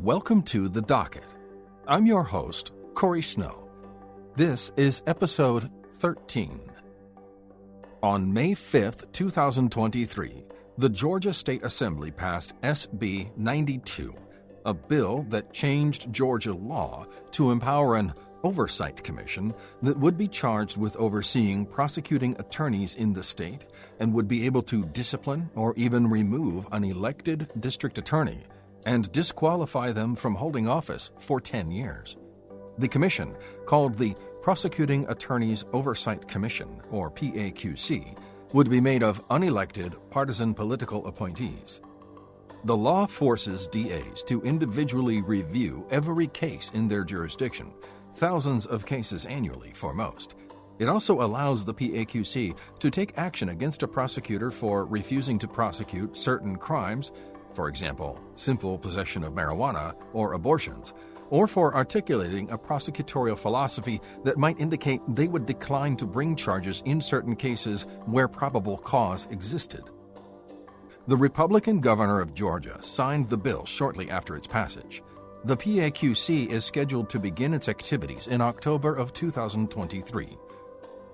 Welcome to The Docket. I'm your host, Corey Snow. This is episode 13. On May 5th, 2023, the Georgia State Assembly passed SB 92, a bill that changed Georgia law to empower an oversight commission that would be charged with overseeing prosecuting attorneys in the state and would be able to discipline or even remove an elected district attorney and disqualify them from holding office for 10 years. The commission, called the Prosecuting Attorneys Oversight Commission, or PAQC, would be made of unelected partisan political appointees. The law forces DAs to individually review every case in their jurisdiction, thousands of cases annually for most. It also allows the PAQC to take action against a prosecutor for refusing to prosecute certain crimes, for example, simple possession of marijuana or abortions, or for articulating a prosecutorial philosophy that might indicate they would decline to bring charges in certain cases where probable cause existed. The Republican governor of Georgia signed the bill shortly after its passage. The PAQC is scheduled to begin its activities in October of 2023.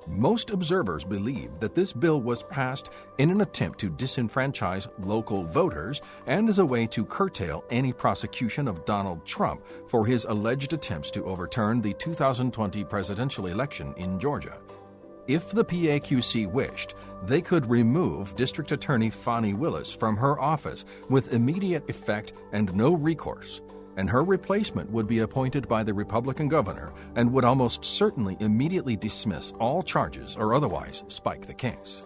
Most observers believe that this bill was passed in an attempt to disenfranchise local voters and as a way to curtail any prosecution of Donald Trump for his alleged attempts to overturn the 2020 presidential election in Georgia. If the PAQC wished, they could remove District Attorney Fani Willis from her office with immediate effect and no recourse, and her replacement would be appointed by the Republican governor and would almost certainly immediately dismiss all charges or otherwise spike the case.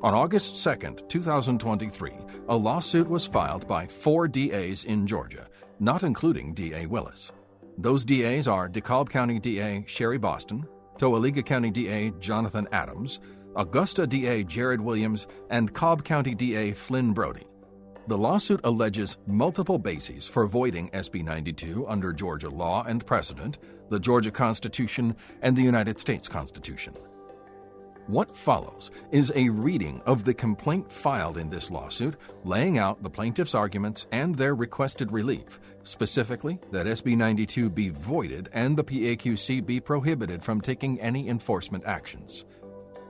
On August 2, 2023, a lawsuit was filed by 4 DAs in Georgia, not including DA Willis. Those DAs are DeKalb County DA Sherry Boston, Toaliga County DA Jonathan Adams, Augusta DA Jared Williams, and Cobb County DA Flynn Brody. The lawsuit alleges multiple bases for voiding SB 92 under Georgia law and precedent, the Georgia Constitution, and the United States Constitution. What follows is a reading of the complaint filed in this lawsuit, laying out the plaintiff's arguments and their requested relief, specifically that SB 92 be voided and the PAQC be prohibited from taking any enforcement actions.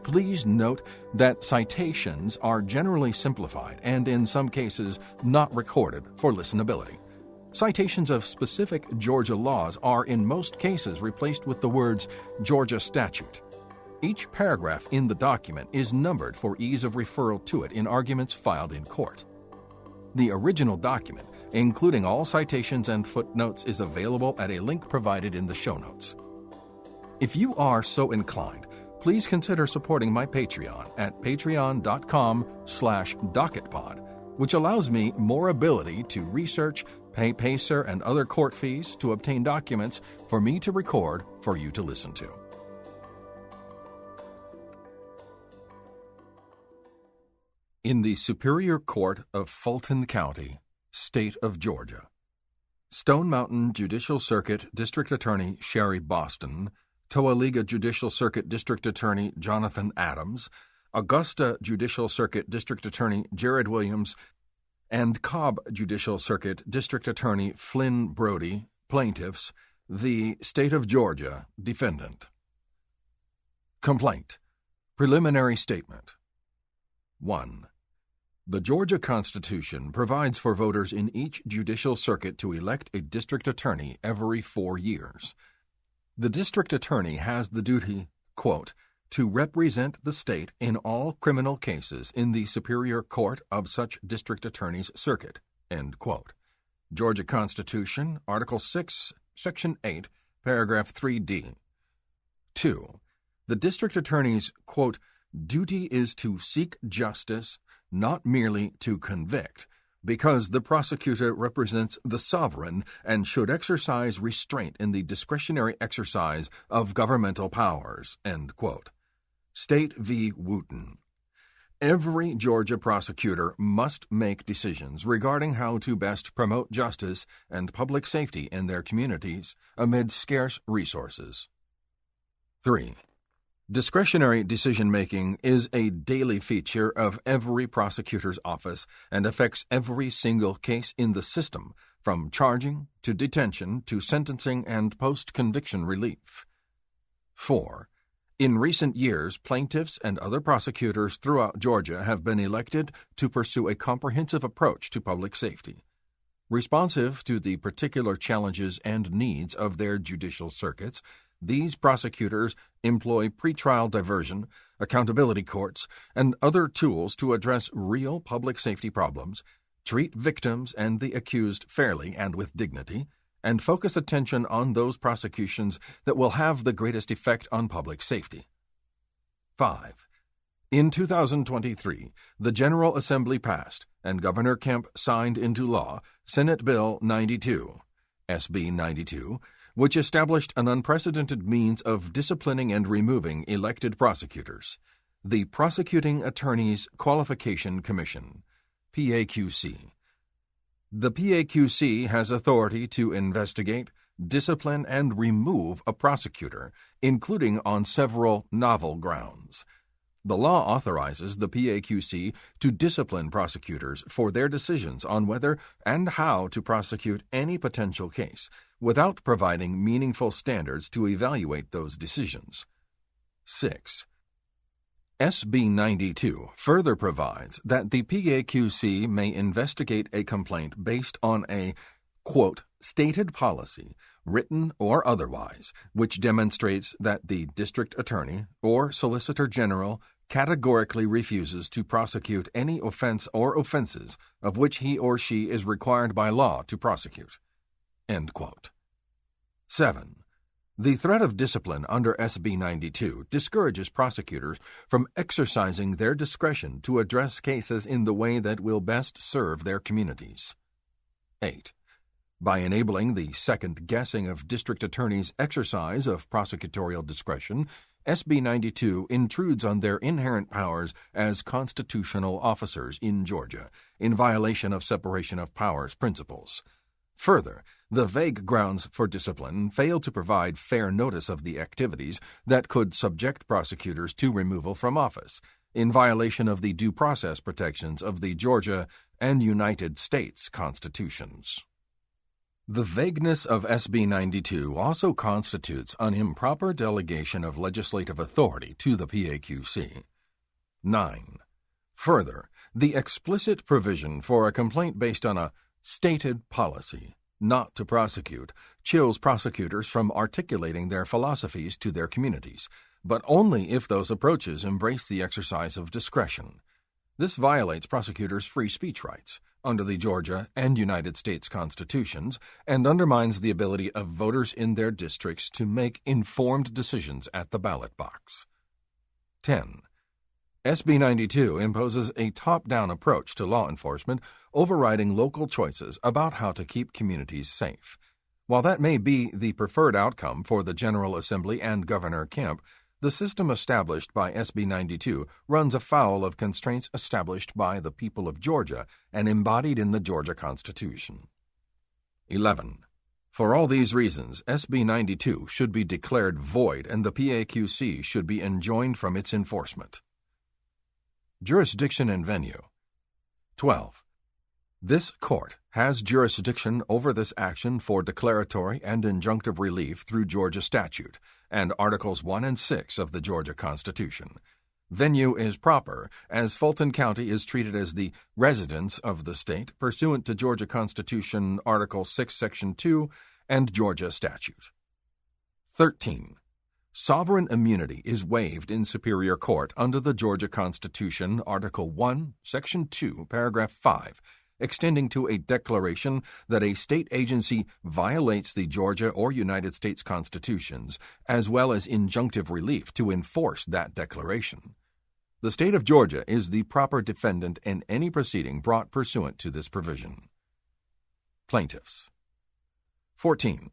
Please note that citations are generally simplified and in some cases not recorded for listenability. Citations of specific Georgia laws are in most cases replaced with the words Georgia statute. Each paragraph in the document is numbered for ease of referral to it in arguments filed in court. The original document, including all citations and footnotes, is available at a link provided in the show notes. If you are so inclined, please consider supporting my Patreon at patreon.com/docketpod, which allows me more ability to research, pay PACER and other court fees to obtain documents for me to record for you to listen to. In the Superior Court of Fulton County, State of Georgia, Stone Mountain Judicial Circuit District Attorney Sherry Boston, Toaliga Judicial Circuit District Attorney Jonathan Adams, Augusta Judicial Circuit District Attorney Jared Williams, and Cobb Judicial Circuit District Attorney Flynn Brody, plaintiffs, the State of Georgia, defendant. Complaint. Preliminary statement. 1. The Georgia Constitution provides for voters in each judicial circuit to elect a district attorney every 4 years. The district attorney has the duty, quote, to represent the state in all criminal cases in the Superior Court of such district attorney's circuit, end quote. Georgia Constitution, Article 6, Section 8, Paragraph 3D. 2. The district attorney's, quote, duty is to seek justice, not merely to convict, because the prosecutor represents the sovereign and should exercise restraint in the discretionary exercise of governmental powers, end quote. State v. Wooten. Every Georgia prosecutor must make decisions regarding how to best promote justice and public safety in their communities amid scarce resources. 3. Discretionary decision-making is a daily feature of every prosecutor's office and affects every single case in the system, from charging to detention to sentencing and post-conviction relief. 4. In recent years, plaintiffs and other prosecutors throughout Georgia have been elected to pursue a comprehensive approach to public safety. Responsive to the particular challenges and needs of their judicial circuits, these prosecutors employ pretrial diversion, accountability courts, and other tools to address real public safety problems, treat victims and the accused fairly and with dignity, and focus attention on those prosecutions that will have the greatest effect on public safety. 5. In 2023, the General Assembly passed, and Governor Kemp signed into law, Senate Bill 92, SB 92, which established an unprecedented means of disciplining and removing elected prosecutors, the Prosecuting Attorneys Qualification Commission, PAQC. The PAQC has authority to investigate, discipline, and remove a prosecutor, including on several novel grounds. The law authorizes the PAQC to discipline prosecutors for their decisions on whether and how to prosecute any potential case, without providing meaningful standards to evaluate those decisions. 6. SB 92 further provides that the PAQC may investigate a complaint based on a, quote, stated policy, written or otherwise, which demonstrates that the district attorney or solicitor general categorically refuses to prosecute any offense or offenses of which he or she is required by law to prosecute. End quote. 7. The threat of discipline under SB 92 discourages prosecutors from exercising their discretion to address cases in the way that will best serve their communities. 8. By enabling the second guessing of district attorneys' exercise of prosecutorial discretion, SB 92 intrudes on their inherent powers as constitutional officers in Georgia, in violation of separation of powers principles. Further, the vague grounds for discipline fail to provide fair notice of the activities that could subject prosecutors to removal from office, in violation of the due process protections of the Georgia and United States constitutions. The vagueness of SB 92 also constitutes an improper delegation of legislative authority to the PAQC. 9. Further, the explicit provision for a complaint based on a stated policy not to prosecute chills prosecutors from articulating their philosophies to their communities, but only if those approaches embrace the exercise of discretion. This violates prosecutors' free speech rights under the Georgia and United States constitutions and undermines the ability of voters in their districts to make informed decisions at the ballot box. 10. SB 92 imposes a top-down approach to law enforcement, overriding local choices about how to keep communities safe. While that may be the preferred outcome for the General Assembly and Governor Kemp, the system established by SB 92 runs afoul of constraints established by the people of Georgia and embodied in the Georgia Constitution. 11. For all these reasons, SB 92 should be declared void and the PAQC should be enjoined from its enforcement. Jurisdiction and venue. 12. This court has jurisdiction over this action for declaratory and injunctive relief through Georgia statute and Articles 1 and 6 of the Georgia Constitution. Venue is proper, as Fulton County is treated as the residence of the state pursuant to Georgia Constitution Article 6, Section 2, and Georgia statute. 13. Sovereign immunity is waived in Superior Court under the Georgia Constitution Article 1, Section 2, Paragraph 5, extending to a declaration that a state agency violates the Georgia or United States constitutions, as well as injunctive relief to enforce that declaration. The state of Georgia is the proper defendant in any proceeding brought pursuant to this provision. Plaintiffs. 14.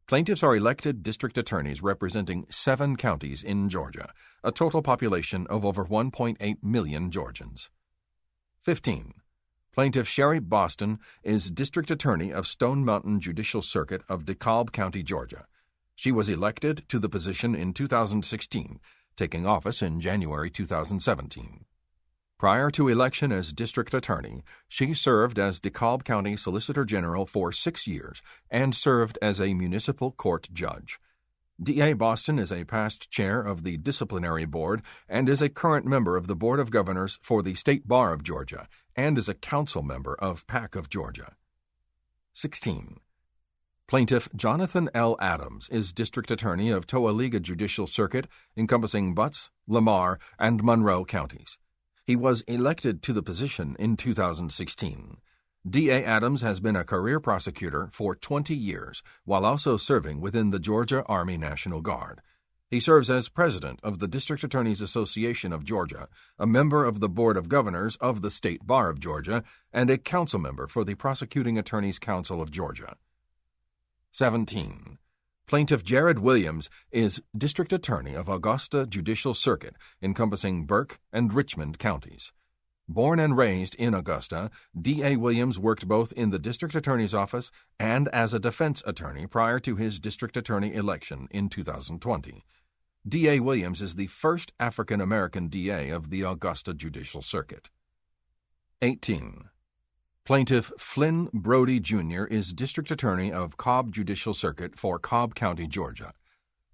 Plaintiffs are elected district attorneys representing 7 counties in Georgia, a total population of over 1.8 million Georgians. 15. Plaintiff Sherry Boston is District Attorney of Stone Mountain Judicial Circuit of DeKalb County, Georgia. She was elected to the position in 2016 taking office in January 2017. Prior to election as district attorney, she served as DeKalb County Solicitor General for 6 years and served as a municipal court judge. D.A. Boston is a past chair of the Disciplinary Board and is a current member of the Board of Governors for the State Bar of Georgia and is a council member of PAC of Georgia. 16. Plaintiff Jonathan L. Adams is District Attorney of Toaliga Judicial Circuit, encompassing Butts, Lamar, and Monroe counties. He was elected to the position in 2016. D.A. Adams has been a career prosecutor for 20 years, while also serving within the Georgia Army National Guard. He serves as president of the District Attorneys Association of Georgia, a member of the Board of Governors of the State Bar of Georgia, and a council member for the Prosecuting Attorneys Council of Georgia. 17. Plaintiff Jared Williams is District Attorney of Augusta Judicial Circuit, encompassing Burke and Richmond counties. Born and raised in Augusta, D.A. Williams worked both in the District Attorney's Office and as a defense attorney prior to his District Attorney election in 2020. D.A. Williams is the first African-American D.A. of the Augusta Judicial Circuit. 18. Plaintiff Flynn Brody, Jr. is District Attorney of Cobb Judicial Circuit for Cobb County, Georgia.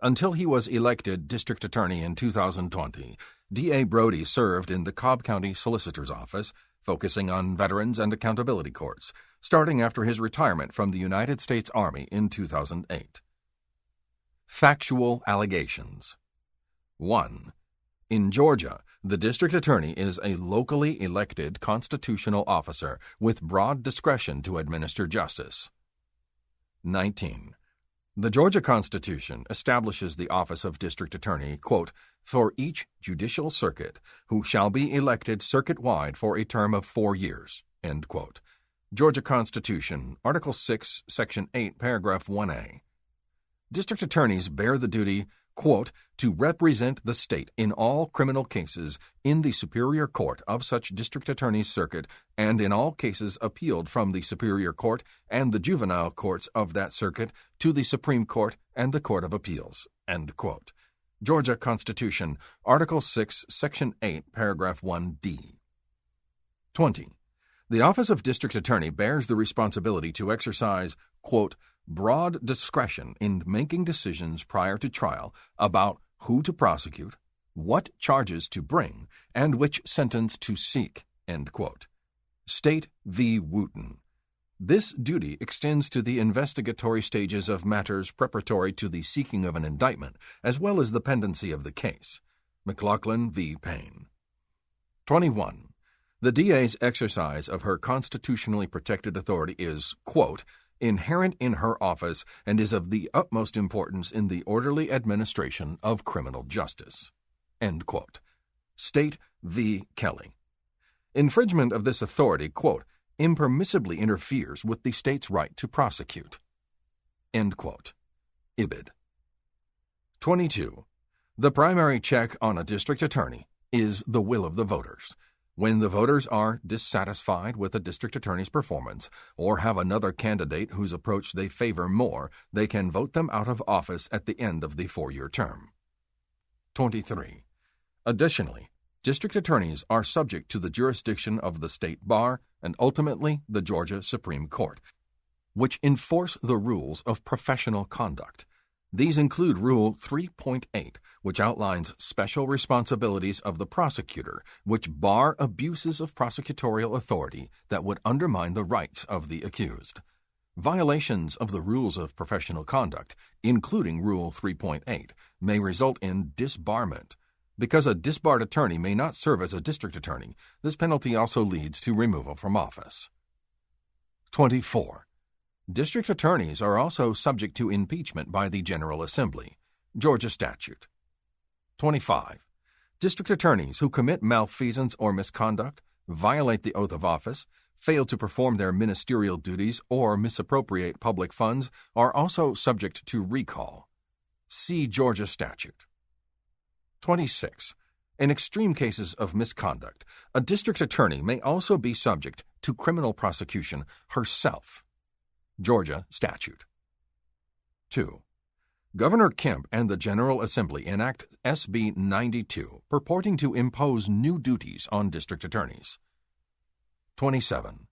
Until he was elected District Attorney in 2020, D.A. Brody served in the Cobb County Solicitor's Office, focusing on veterans and accountability courts, starting after his retirement from the United States Army in 2008. Factual allegations. 1. In Georgia, the district attorney is a locally elected constitutional officer with broad discretion to administer justice. 19. The Georgia Constitution establishes the office of district attorney, quote, for each judicial circuit, who shall be elected circuit-wide for a term of 4 years, end quote. Georgia Constitution, Article 6, Section 8, Paragraph 1a. District attorneys bear the duty, quote, to represent the state in all criminal cases in the Superior Court of such district attorney's circuit and in all cases appealed from the Superior Court and the juvenile courts of that circuit to the Supreme Court and the Court of Appeals, end quote. Georgia Constitution, Article 6, Section 8, Paragraph 1d. 20. The Office of District Attorney bears the responsibility to exercise, quote, broad discretion in making decisions prior to trial about who to prosecute, what charges to bring, and which sentence to seek, end quote. State v. Wooten. This duty extends to the investigatory stages of matters preparatory to the seeking of an indictment, as well as the pendency of the case. McLaughlin v. Payne. 21. The DA's exercise of her constitutionally protected authority is, quote, inherent in her office and is of the utmost importance in the orderly administration of criminal justice, end quote. State v. Kelly. Infringement of this authority, quote, impermissibly interferes with the state's right to prosecute, end quote. Ibid. 22. The primary check on a district attorney is the will of the voters. When the voters are dissatisfied with a district attorney's performance or have another candidate whose approach they favor more, they can vote them out of office at the end of the 4-year term. 23. Additionally, district attorneys are subject to the jurisdiction of the State Bar and ultimately the Georgia Supreme Court, which enforce the rules of professional conduct. These include Rule 3.8, which outlines special responsibilities of the prosecutor, which bar abuses of prosecutorial authority that would undermine the rights of the accused. Violations of the rules of professional conduct, including Rule 3.8, may result in disbarment. Because a disbarred attorney may not serve as a district attorney, this penalty also leads to removal from office. 24. District attorneys are also subject to impeachment by the General Assembly. Georgia statute. 25. District attorneys who commit malfeasance or misconduct, violate the oath of office, fail to perform their ministerial duties, or misappropriate public funds are also subject to recall. See Georgia statute. 26. In extreme cases of misconduct, a district attorney may also be subject to criminal prosecution herself. Georgia statute. 2. Governor Kemp and the General Assembly enact SB 92, purporting to impose new duties on district attorneys. 27.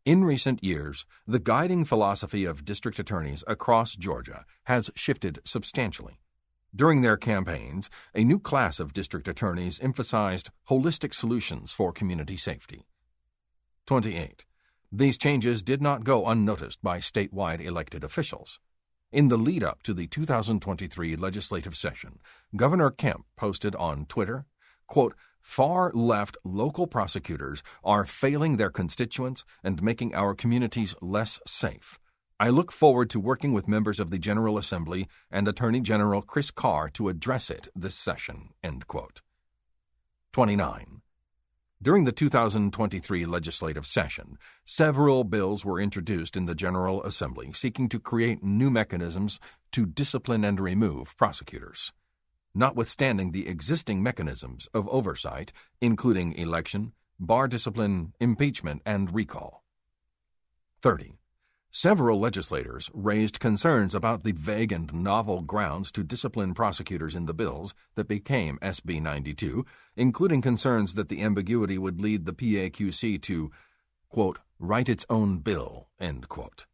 In recent years, the guiding philosophy of district attorneys across Georgia has shifted substantially. During their campaigns, a new class of district attorneys emphasized holistic solutions for community safety. 28. These changes did not go unnoticed by statewide elected officials. In the lead-up to the 2023 legislative session, Governor Kemp posted on Twitter, quote, "Far-left local prosecutors are failing their constituents and making our communities less safe. I look forward to working with members of the General Assembly and Attorney General Chris Carr to address it this session." End quote. 29. During the 2023 legislative session, several bills were introduced in the General Assembly seeking to create new mechanisms to discipline and remove prosecutors. Notwithstanding the existing mechanisms of oversight, including election, bar discipline, impeachment, and recall. 30. Several legislators raised concerns about the vague and novel grounds to discipline prosecutors in the bills that became SB 92, including concerns that the ambiguity would lead the PAQC to, quote, "write its own bill," end quote.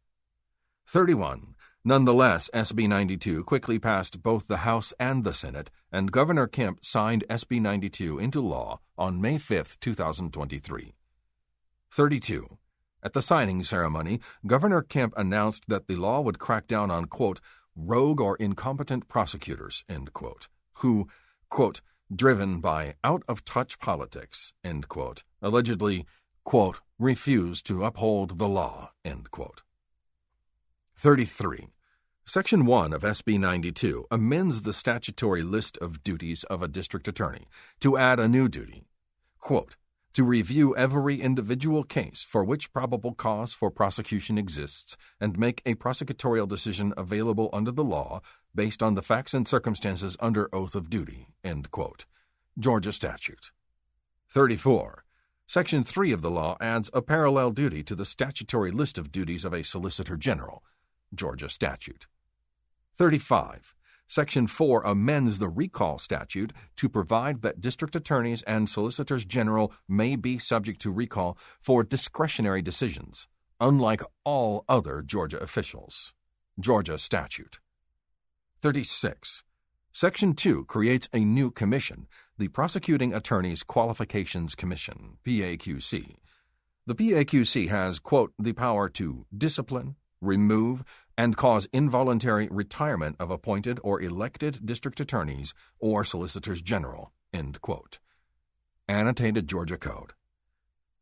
31. Nonetheless, SB 92 quickly passed both the House and the Senate, and Governor Kemp signed SB 92 into law on May 5, 2023. 32. At the signing ceremony, Governor Kemp announced that the law would crack down on, quote, "rogue or incompetent prosecutors," end quote, who, quote, "driven by out-of-touch politics," end quote, allegedly, quote, "refuse to uphold the law," end quote. 33. Section 1 of SB 92 amends the statutory list of duties of a district attorney to add a new duty, quote, "to review every individual case for which probable cause for prosecution exists and make a prosecutorial decision available under the law based on the facts and circumstances under oath of duty," end quote. Georgia statute. 34. Section 3 of the law adds a parallel duty to the statutory list of duties of a Solicitor General. Georgia statute. 35. Section 4 amends the recall statute to provide that district attorneys and solicitors general may be subject to recall for discretionary decisions, unlike all other Georgia officials. Georgia statute. 36. Section 2 creates a new commission, the Prosecuting Attorneys Qualifications Commission, PAQC. The PAQC has, quote, "the power to discipline, remove, and cause involuntary retirement of appointed or elected district attorneys or solicitors general," end quote. Annotated Georgia Code.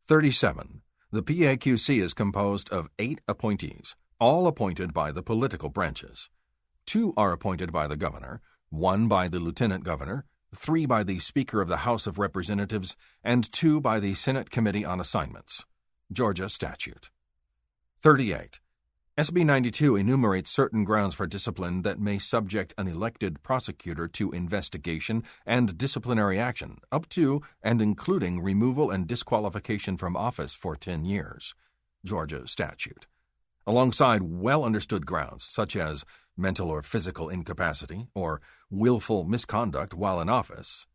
37. The PAQC is composed of 8 appointees, all appointed by the political branches. 2 are appointed by the governor, 1 by the lieutenant governor, 3 by the Speaker of the House of Representatives, and 2 by the Senate Committee on Assignments. Georgia statute. 38. SB 92 enumerates certain grounds for discipline that may subject an elected prosecutor to investigation and disciplinary action, up to and including removal and disqualification from office for 10 years. Georgia statute. Alongside well-understood grounds such as mental or physical incapacity or willful misconduct while in office,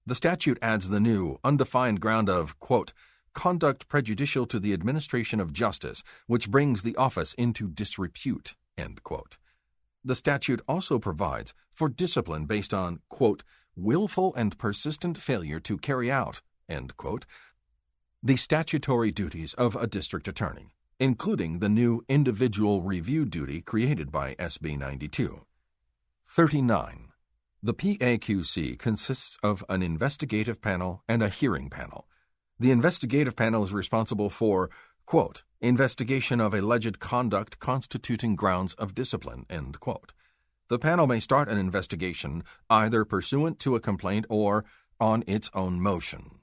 the statute adds the new, undefined ground of, quote, "conduct prejudicial to the administration of justice, which brings the office into disrepute," end quote. The statute also provides for discipline based on, quote, "willful and persistent failure to carry out," end quote, the statutory duties of a district attorney, including the new individual review duty created by SB 92. 39. The PAQC consists of an investigative panel and a hearing panel. The investigative panel is responsible for, quote, "investigation of alleged conduct constituting grounds of discipline," end quote. The panel may start an investigation either pursuant to a complaint or on its own motion.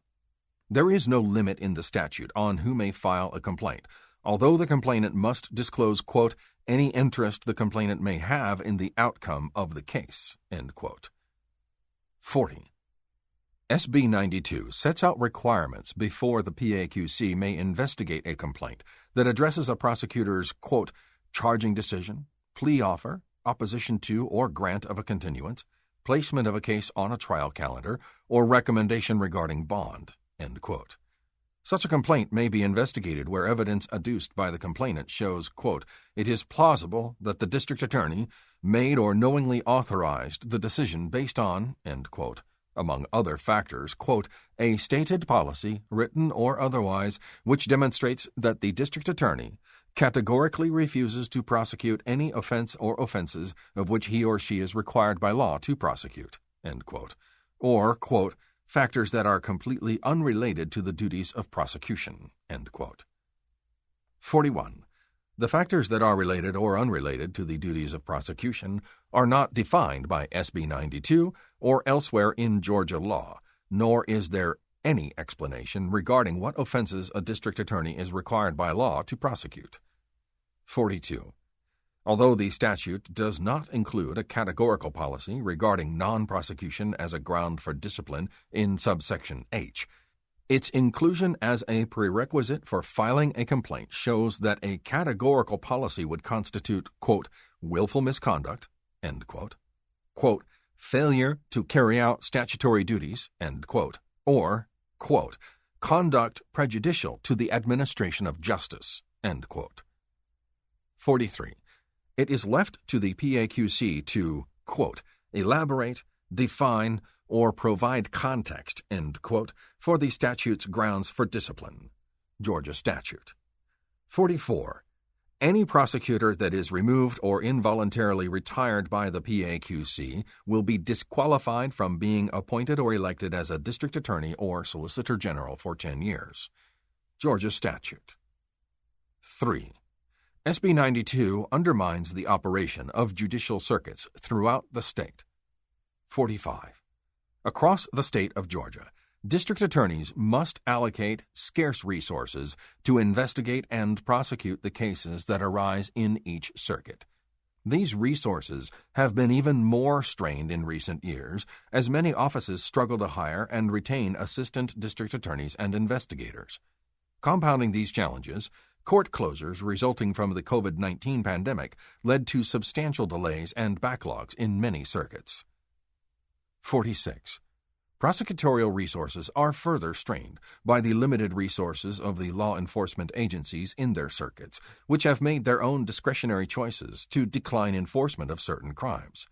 There is no limit in the statute on who may file a complaint, although the complainant must disclose, quote, "any interest the complainant may have in the outcome of the case," end quote. 40. SB 92 sets out requirements before the PAQC may investigate a complaint that addresses a prosecutor's, quote, "charging decision, plea offer, opposition to or grant of a continuance, placement of a case on a trial calendar, or recommendation regarding bond." End quote. Such a complaint may be investigated where evidence adduced by the complainant shows, quote, "it is plausible that the district attorney made or knowingly authorized the decision based on," end quote, among other factors, quote, "a stated policy, written or otherwise, which demonstrates that the district attorney categorically refuses to prosecute any offense or offenses of which he or she is required by law to prosecute," end quote, or, quote, "factors that are completely unrelated to the duties of prosecution," end quote. 41. The factors that are related or unrelated to the duties of prosecution are not defined by SB 92 or elsewhere in Georgia law, nor is there any explanation regarding what offenses a district attorney is required by law to prosecute. 42. Although the statute does not include a categorical policy regarding non-prosecution as a ground for discipline in subsection H, its inclusion as a prerequisite for filing a complaint shows that a categorical policy would constitute, quote, "willful misconduct," end quote, quote, "failure to carry out statutory duties," end quote, or, quote, "conduct prejudicial to the administration of justice," end quote. 43. It is left to the PAQC to, quote, "elaborate, define, or provide context," end quote, "for the statute's grounds for discipline." Georgia statute. 44. Any prosecutor that is removed or involuntarily retired by the PAQC will be disqualified from being appointed or elected as a district attorney or solicitor general for 10 years. Georgia statute. 3. SB 92 undermines the operation of judicial circuits throughout the state. 45. Across the state of Georgia, district attorneys must allocate scarce resources to investigate and prosecute the cases that arise in each circuit. These resources have been even more strained in recent years as many offices struggle to hire and retain assistant district attorneys and investigators. Compounding these challenges, court closures resulting from the COVID-19 pandemic led to substantial delays and backlogs in many circuits. 46. Prosecutorial resources are further strained by the limited resources of the law enforcement agencies in their circuits, which have made their own discretionary choices to decline enforcement of certain crimes.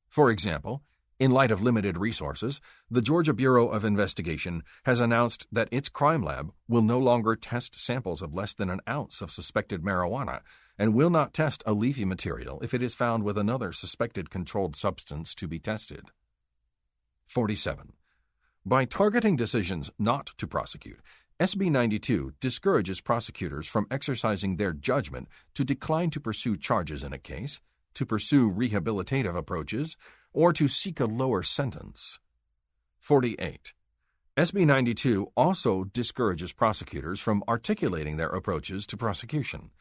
For example, in light of limited resources, the Georgia Bureau of Investigation has announced that its crime lab will no longer test samples of less than an ounce of suspected marijuana and will not test a leafy material if it is found with another suspected controlled substance to be tested. 47. By targeting decisions not to prosecute, SB 92 discourages prosecutors from exercising their judgment to decline to pursue charges in a case, to pursue rehabilitative approaches, or to seek a lower sentence. 48. SB 92 also discourages prosecutors from articulating their approaches to prosecution.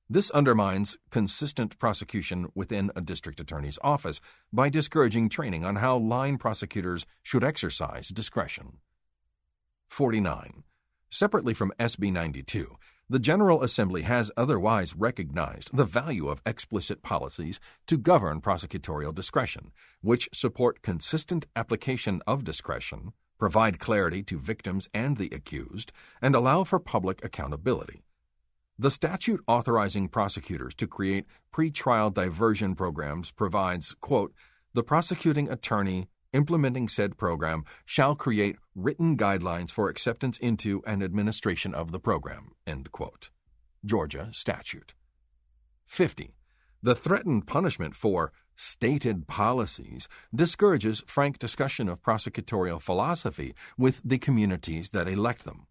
This undermines consistent prosecution within a district attorney's office by discouraging training on how line prosecutors should exercise discretion. 49. Separately from SB 92, the General Assembly has otherwise recognized the value of explicit policies to govern prosecutorial discretion, which support consistent application of discretion, provide clarity to victims and the accused, and allow for public accountability. The statute authorizing prosecutors to create pretrial diversion programs provides, quote, "The prosecuting attorney implementing said program shall create written guidelines for acceptance into and administration of the program," end quote. Georgia statute. 50. The threatened punishment for stated policies discourages frank discussion of prosecutorial philosophy with the communities that elect them.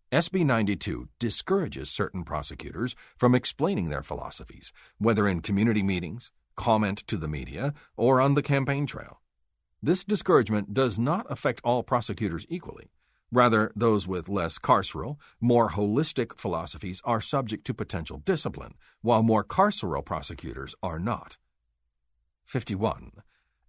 SB 92 discourages certain prosecutors from explaining their philosophies, whether in community meetings, comment to the media, or on the campaign trail. This discouragement does not affect all prosecutors equally. Rather, those with less carceral, more holistic philosophies are subject to potential discipline, while more carceral prosecutors are not. 51.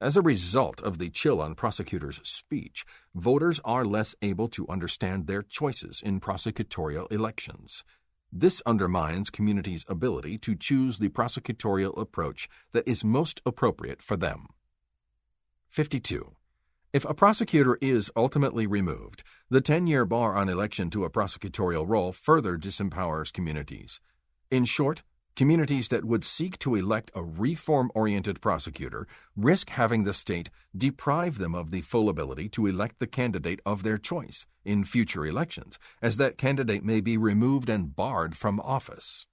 As a result of the chill on prosecutors' speech, voters are less able to understand their choices in prosecutorial elections. This undermines communities' ability to choose the prosecutorial approach that is most appropriate for them. 52. If a prosecutor is ultimately removed, the 10-year bar on election to a prosecutorial role further disempowers communities. In short, communities that would seek to elect a reform-oriented prosecutor risk having the state deprive them of the full ability to elect the candidate of their choice in future elections, as that candidate may be removed and barred from office.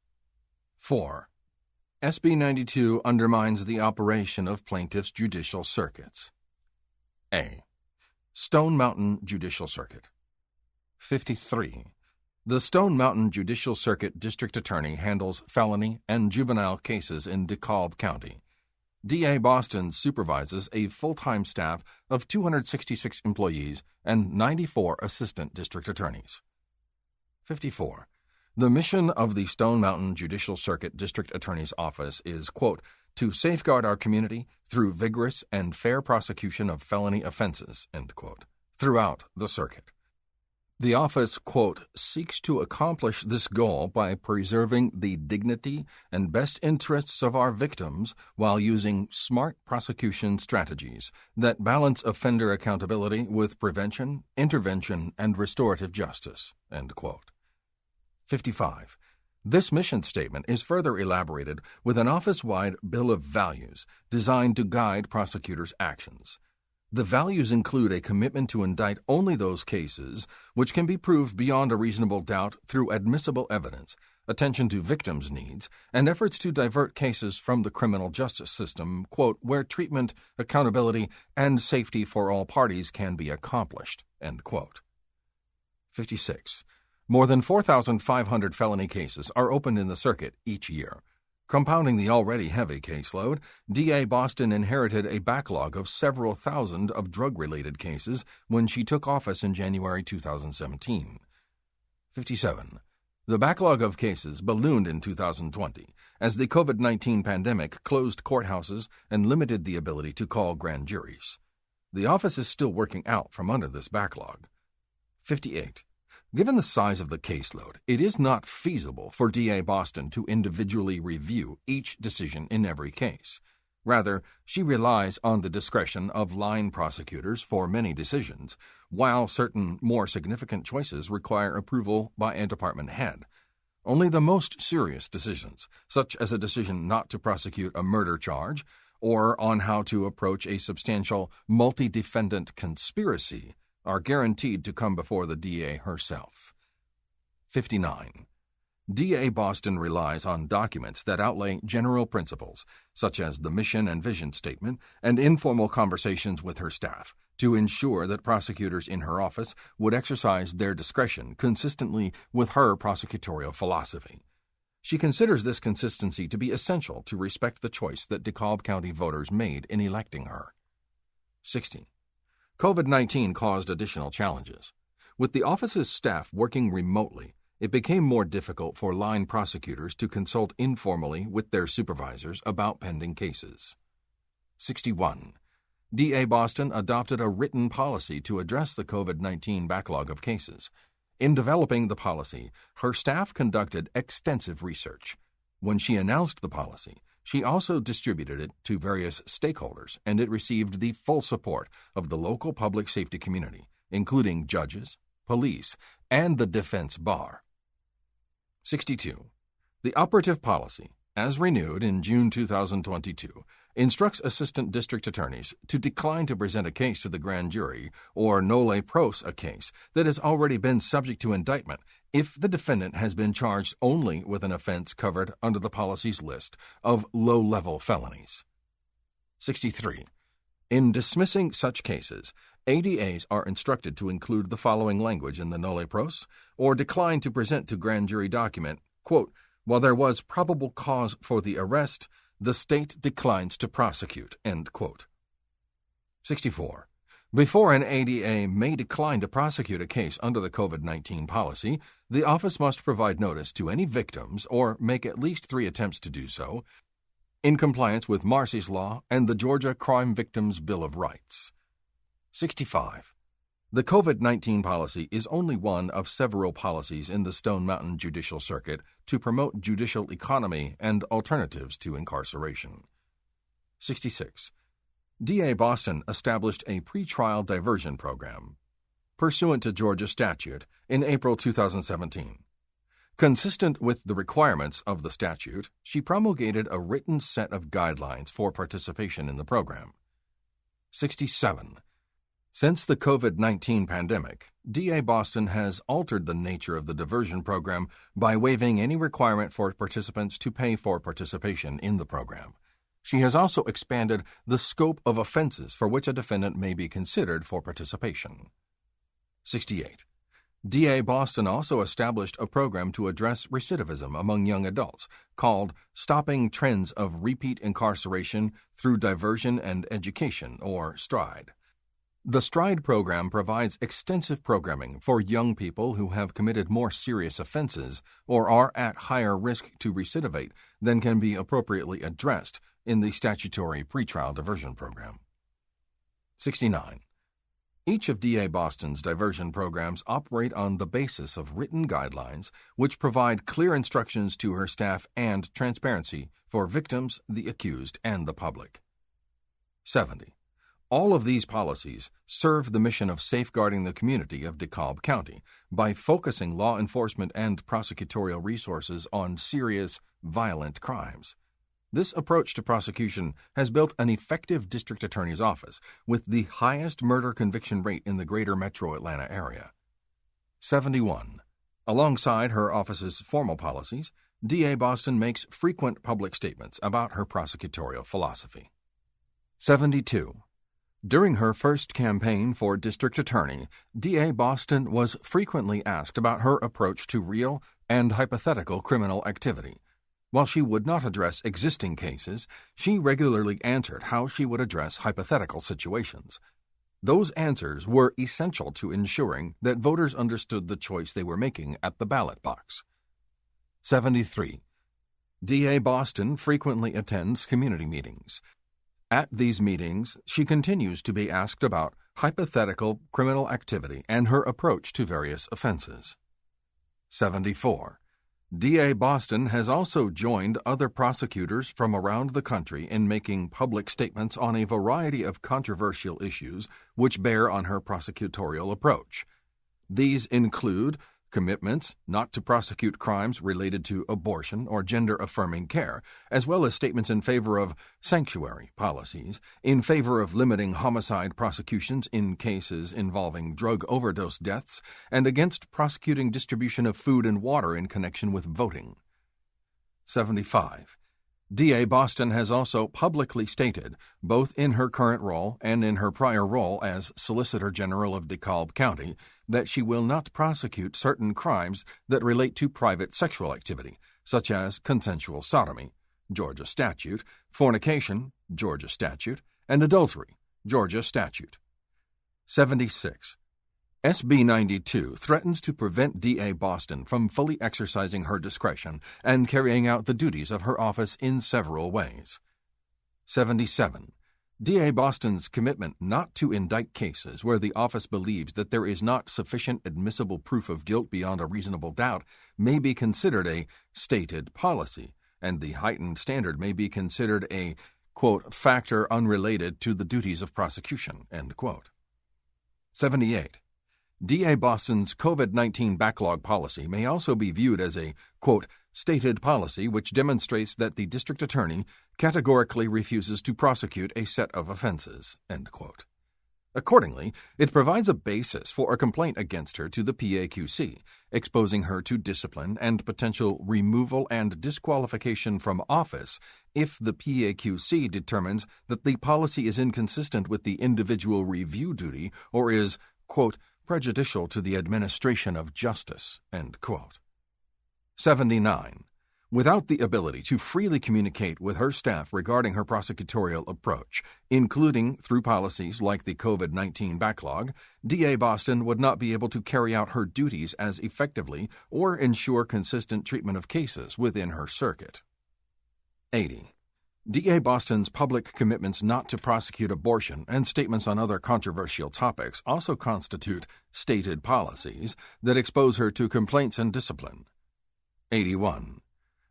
4. SB 92 undermines the operation of plaintiffs' judicial circuits. A. Stone Mountain Judicial Circuit. 53. The Stone Mountain Judicial Circuit District Attorney handles felony and juvenile cases in DeKalb County. DA Boston supervises a full-time staff of 266 employees and 94 assistant district attorneys. 54. The mission of the Stone Mountain Judicial Circuit District Attorney's Office is, quote, to safeguard our community through vigorous and fair prosecution of felony offenses, end quote, throughout the circuit. The office, quote, seeks to accomplish this goal by preserving the dignity and best interests of our victims while using smart prosecution strategies that balance offender accountability with prevention, intervention, and restorative justice, end quote. 55. This mission statement is further elaborated with an office-wide bill of values designed to guide prosecutors' actions. The values include a commitment to indict only those cases which can be proved beyond a reasonable doubt through admissible evidence, attention to victims' needs, and efforts to divert cases from the criminal justice system, quote, where treatment, accountability, and safety for all parties can be accomplished, end quote. 56. More than 4,500 felony cases are opened in the circuit each year. Compounding the already heavy caseload, DA Boston inherited a backlog of several thousand of drug-related cases when she took office in January 2017. 57. The backlog of cases ballooned in 2020 as the COVID-19 pandemic closed courthouses and limited the ability to call grand juries. The office is still working out from under this backlog. 58. Given the size of the caseload, it is not feasible for DA Boston to individually review each decision in every case. Rather, she relies on the discretion of line prosecutors for many decisions, while certain more significant choices require approval by a department head. Only the most serious decisions, such as a decision not to prosecute a murder charge or on how to approach a substantial multi-defendant conspiracy, are guaranteed to come before the DA herself. 59. DA Boston relies on documents that outlay general principles, such as the mission and vision statement, and informal conversations with her staff, to ensure that prosecutors in her office would exercise their discretion consistently with her prosecutorial philosophy. She considers this consistency to be essential to respect the choice that DeKalb County voters made in electing her. 60. COVID-19 caused additional challenges. With the office's staff working remotely, it became more difficult for line prosecutors to consult informally with their supervisors about pending cases. 61. DA Boston adopted a written policy to address the COVID-19 backlog of cases. In developing the policy, her staff conducted extensive research. When she announced the policy, she also distributed it to various stakeholders, and it received the full support of the local public safety community, including judges, police, and the defense bar. 62. The operative policy, as renewed in June 2022, instructs assistant district attorneys to decline to present a case to the grand jury or nolle pros a case that has already been subject to indictment if the defendant has been charged only with an offense covered under the policy's list of low-level felonies. 63. In dismissing such cases, ADAs are instructed to include the following language in the nolle pros or decline to present to grand jury document, quote, while there was probable cause for the arrest, the state declines to prosecute, end quote. 64. Before an ADA may decline to prosecute a case under the COVID-19 policy, the office must provide notice to any victims or make at least 3 attempts to do so, in compliance with Marsy's Law and the Georgia Crime Victims Bill of Rights. 65. The COVID-19 policy is only one of several policies in the Stone Mountain Judicial Circuit to promote judicial economy and alternatives to incarceration. 66. D.A. Boston established a pretrial diversion program, pursuant to Georgia statute, in April 2017. Consistent with the requirements of the statute, she promulgated a written set of guidelines for participation in the program. 67. Since the COVID-19 pandemic, D.A. Boston has altered the nature of the diversion program by waiving any requirement for participants to pay for participation in the program. She has also expanded the scope of offenses for which a defendant may be considered for participation. 68. D.A. Boston also established a program to address recidivism among young adults called Stopping Trends of Repeat Incarceration Through Diversion and Education, or STRIDE. The STRIDE program provides extensive programming for young people who have committed more serious offenses or are at higher risk to recidivate than can be appropriately addressed in the statutory pretrial diversion program. 69. Each of D.A. Boston's diversion programs operate on the basis of written guidelines which provide clear instructions to her staff and transparency for victims, the accused, and the public. 70. All of these policies serve the mission of safeguarding the community of DeKalb County by focusing law enforcement and prosecutorial resources on serious, violent crimes. This approach to prosecution has built an effective district attorney's office with the highest murder conviction rate in the greater metro Atlanta area. 71. Alongside her office's formal policies, D.A. Boston makes frequent public statements about her prosecutorial philosophy. 72. During her first campaign for district attorney, D.A. Boston was frequently asked about her approach to real and hypothetical criminal activity. While she would not address existing cases, she regularly answered how she would address hypothetical situations. Those answers were essential to ensuring that voters understood the choice they were making at the ballot box. 73. D.A. Boston frequently attends community meetings. At these meetings, she continues to be asked about hypothetical criminal activity and her approach to various offenses. 74. D.A. Boston has also joined other prosecutors from around the country in making public statements on a variety of controversial issues which bear on her prosecutorial approach. These include commitments not to prosecute crimes related to abortion or gender-affirming care, as well as statements in favor of sanctuary policies, in favor of limiting homicide prosecutions in cases involving drug overdose deaths, and against prosecuting distribution of food and water in connection with voting. 75. D.A. Boston has also publicly stated, both in her current role and in her prior role as Solicitor General of DeKalb County, that she will not prosecute certain crimes that relate to private sexual activity, such as consensual sodomy, Georgia statute, fornication, Georgia statute, and adultery, Georgia statute. 76. SB 92 threatens to prevent D.A. Boston from fully exercising her discretion and carrying out the duties of her office in several ways. 77. D.A. Boston's commitment not to indict cases where the office believes that there is not sufficient admissible proof of guilt beyond a reasonable doubt may be considered a stated policy, and the heightened standard may be considered a, quote, factor unrelated to the duties of prosecution, end quote. 78. D.A. Boston's COVID-19 backlog policy may also be viewed as a, quote, stated policy which demonstrates that the district attorney categorically refuses to prosecute a set of offenses, end quote. Accordingly, it provides a basis for a complaint against her to the PAQC, exposing her to discipline and potential removal and disqualification from office if the PAQC determines that the policy is inconsistent with the individual review duty or is, quote, prejudicial to the administration of justice, end quote. 79. Without the ability to freely communicate with her staff regarding her prosecutorial approach, including through policies like the COVID-19 backlog, D.A. Boston would not be able to carry out her duties as effectively or ensure consistent treatment of cases within her circuit. 80. DA Boston's public commitments not to prosecute abortion and statements on other controversial topics also constitute stated policies that expose her to complaints and discipline. 81.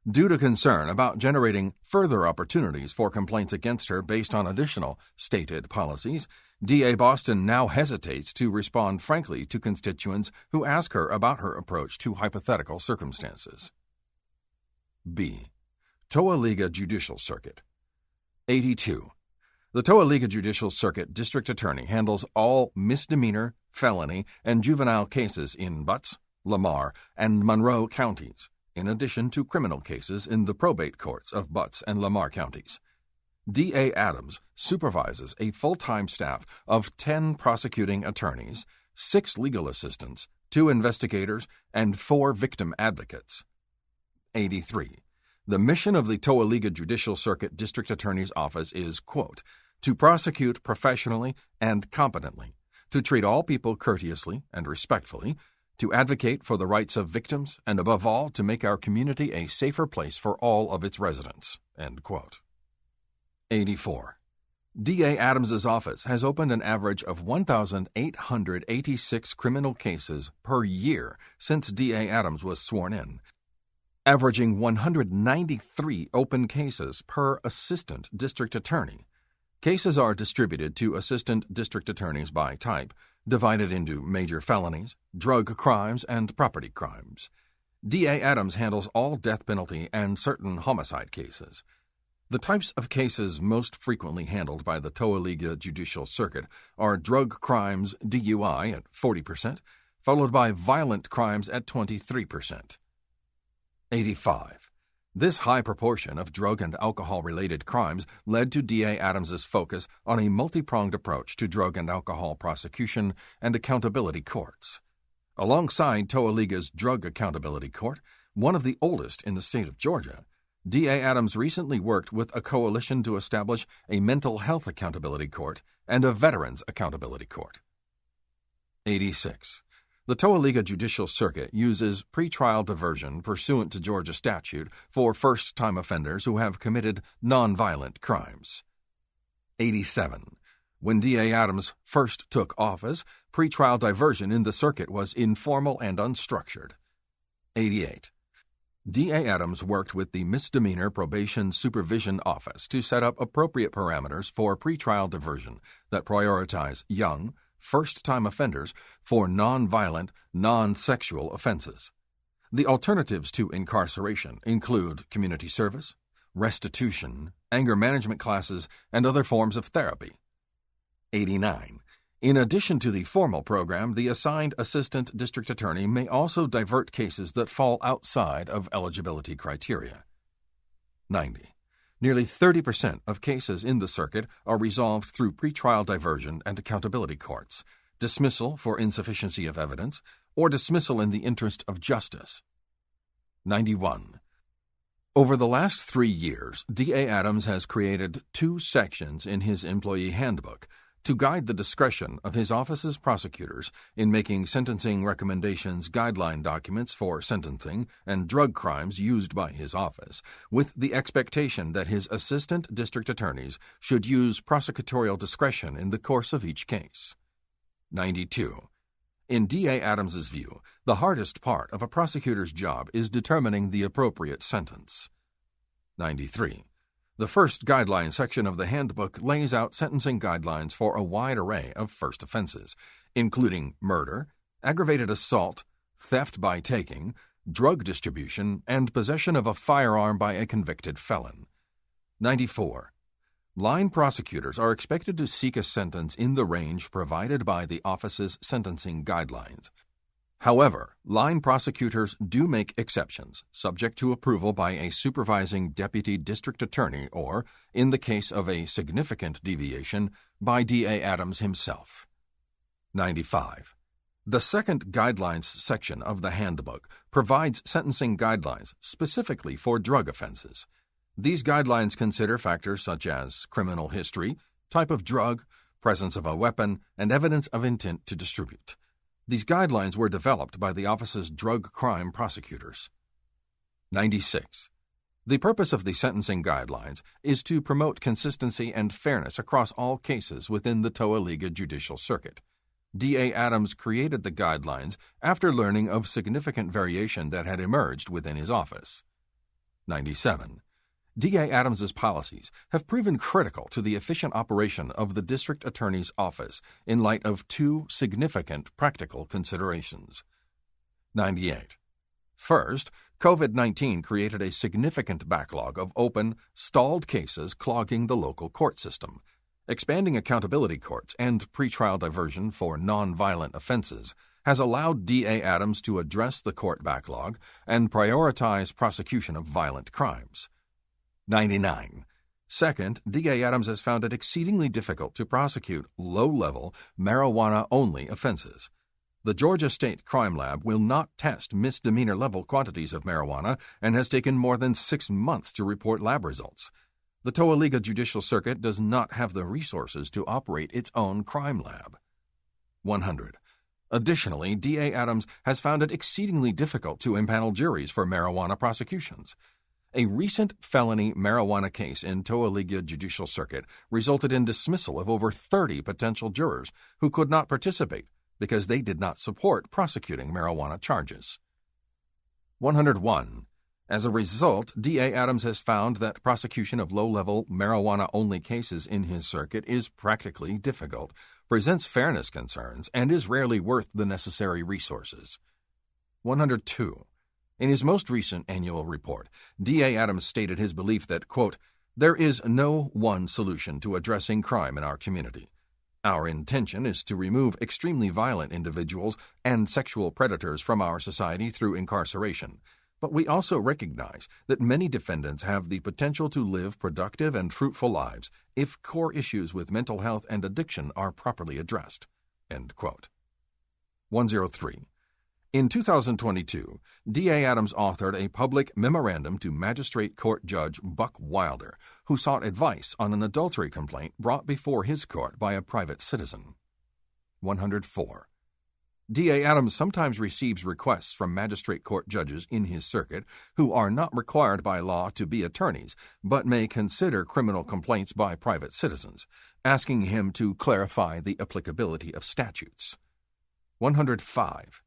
Due to concern about generating further opportunities for complaints against her based on additional stated policies, DA Boston now hesitates to respond frankly to constituents who ask her about her approach to hypothetical circumstances. B. Toa-Liga Judicial Circuit. 82. The Toa-Liga Judicial Circuit District Attorney handles all misdemeanor, felony, and juvenile cases in Butts, Lamar, and Monroe counties, in addition to criminal cases in the probate courts of Butts and Lamar counties. D.A. Adams supervises a full-time staff of 10 prosecuting attorneys, 6 legal assistants, 2 investigators, and 4 victim advocates. 83. The mission of the Toa-Liga Judicial Circuit District Attorney's Office is, quote, to prosecute professionally and competently, to treat all people courteously and respectfully, to advocate for the rights of victims, and above all, to make our community a safer place for all of its residents, end quote. 84. D.A. Adams's office has opened an average of 1,886 criminal cases per year since D.A. Adams was sworn in, averaging 193 open cases per assistant district attorney. Cases are distributed to assistant district attorneys by type, divided into major felonies, drug crimes, and property crimes. D.A. Adams handles all death penalty and certain homicide cases. The types of cases most frequently handled by the Toa-Liga Judicial Circuit are drug crimes DUI at 40%, followed by violent crimes at 23%. 85. This high proportion of drug and alcohol-related crimes led to D.A. Adams's focus on a multi-pronged approach to drug and alcohol prosecution and accountability courts. Alongside Toa-Liga's Drug Accountability Court, one of the oldest in the state of Georgia, D.A. Adams recently worked with a coalition to establish a Mental Health Accountability Court and a Veterans Accountability Court. 86. The Toa-Liga Judicial Circuit uses pretrial diversion pursuant to Georgia statute for first-time offenders who have committed nonviolent crimes. 87. When D.A. Adams first took office, pretrial diversion in the circuit was informal and unstructured. 88. D.A. Adams worked with the Misdemeanor Probation Supervision Office to set up appropriate parameters for pretrial diversion that prioritize young, first-time offenders for nonviolent, non-sexual offenses. The alternatives to incarceration include community service, restitution, anger management classes, and other forms of therapy. 89. In addition to the formal program, the assigned assistant district attorney may also divert cases that fall outside of eligibility criteria. 90. Nearly 30% of cases in the circuit are resolved through pretrial diversion and accountability courts, dismissal for insufficiency of evidence, or dismissal in the interest of justice. 91. Over the last 3 years, D.A. Adams has created 2 sections in his employee handbook to guide the discretion of his office's prosecutors in making sentencing recommendations guideline documents for sentencing and drug crimes used by his office, with the expectation that his assistant district attorneys should use prosecutorial discretion in the course of each case. 92. In D.A. Adams's view, the hardest part of a prosecutor's job is determining the appropriate sentence. 93. The first guideline section of the handbook lays out sentencing guidelines for a wide array of first offenses, including murder, aggravated assault, theft by taking, drug distribution, and possession of a firearm by a convicted felon. 94. Line prosecutors are expected to seek a sentence in the range provided by the office's sentencing guidelines. However, line prosecutors do make exceptions, subject to approval by a supervising deputy district attorney or, in the case of a significant deviation, by D.A. Adams himself. 95. The second guidelines section of the handbook provides sentencing guidelines specifically for drug offenses. These guidelines consider factors such as criminal history, type of drug, presence of a weapon, and evidence of intent to distribute. These guidelines were developed by the office's drug crime prosecutors. 96. The purpose of the sentencing guidelines is to promote consistency and fairness across all cases within the Toa-Liga Judicial Circuit. D.A. Adams created the guidelines after learning of significant variation that had emerged within his office. 97. D.A. Adams's policies have proven critical to the efficient operation of the District Attorney's Office in light of two significant practical considerations. 98. First, COVID-19 created a significant backlog of open, stalled cases clogging the local court system. Expanding accountability courts and pretrial diversion for nonviolent offenses has allowed D.A. Adams to address the court backlog and prioritize prosecution of violent crimes. 99. Second, D.A. Adams has found it exceedingly difficult to prosecute low-level, marijuana-only offenses. The Georgia State Crime Lab will not test misdemeanor-level quantities of marijuana and has taken more than 6 months to report lab results. The Toa-Liga Judicial Circuit does not have the resources to operate its own crime lab. 100. Additionally, D.A. Adams has found it exceedingly difficult to impanel juries for marijuana prosecutions. A recent felony marijuana case in Toa-Liga Judicial Circuit resulted in dismissal of over 30 potential jurors who could not participate because they did not support prosecuting marijuana charges. 101. As a result, D.A. Adams has found that prosecution of low-level marijuana-only cases in his circuit is practically difficult, presents fairness concerns, and is rarely worth the necessary resources. 102. In his most recent annual report, D.A. Adams stated his belief that, quote, "There is no one solution to addressing crime in our community. Our intention is to remove extremely violent individuals and sexual predators from our society through incarceration, but we also recognize that many defendants have the potential to live productive and fruitful lives if core issues with mental health and addiction are properly addressed." End quote. 103. In 2022, D.A. Adams authored a public memorandum to Magistrate Court Judge Buck Wilder, who sought advice on an adultery complaint brought before his court by a private citizen. 104. D.A. Adams sometimes receives requests from magistrate court judges in his circuit who are not required by law to be attorneys, but may consider criminal complaints by private citizens, asking him to clarify the applicability of statutes. 105.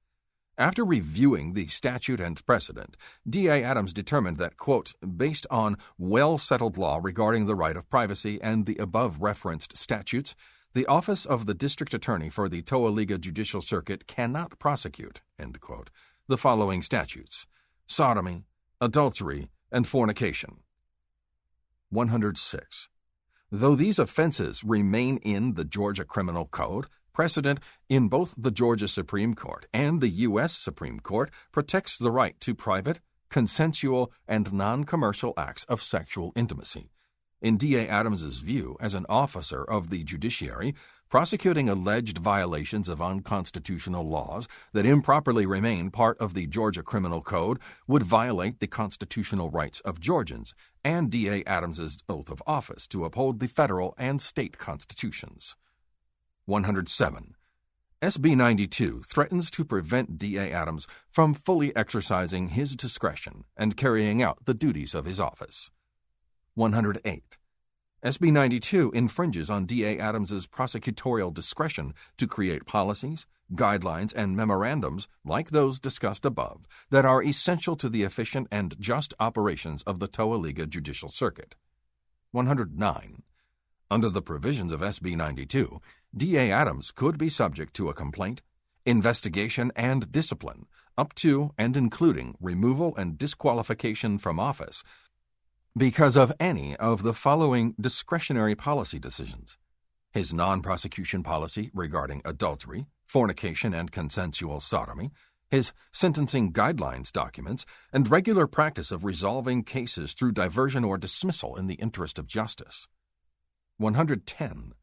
After reviewing the statute and precedent, D.A. Adams determined that, quote, "Based on well-settled law regarding the right of privacy and the above-referenced statutes, the office of the District Attorney for the Toa-Liga Judicial Circuit cannot prosecute," end quote, the following statutes: sodomy, adultery, and fornication. 106. Though these offenses remain in the Georgia Criminal Code, precedent in both the Georgia Supreme Court and the U.S. Supreme Court protects the right to private, consensual, and non-commercial acts of sexual intimacy. In D.A. Adams's view, as an officer of the judiciary, prosecuting alleged violations of unconstitutional laws that improperly remain part of the Georgia Criminal Code would violate the constitutional rights of Georgians and D.A. Adams's oath of office to uphold the federal and state constitutions. 107. SB 92 threatens to prevent D.A. Adams from fully exercising his discretion and carrying out the duties of his office. 108. SB 92 infringes on D.A. Adams's prosecutorial discretion to create policies, guidelines, and memorandums like those discussed above that are essential to the efficient and just operations of the Toa-Liga Judicial Circuit. 109. Under the provisions of SB 92, D.A. Adams could be subject to a complaint, investigation, and discipline, up to and including removal and disqualification from office, because of any of the following discretionary policy decisions: his non-prosecution policy regarding adultery, fornication, and consensual sodomy, his sentencing guidelines documents, and regular practice of resolving cases through diversion or dismissal in the interest of justice. 110.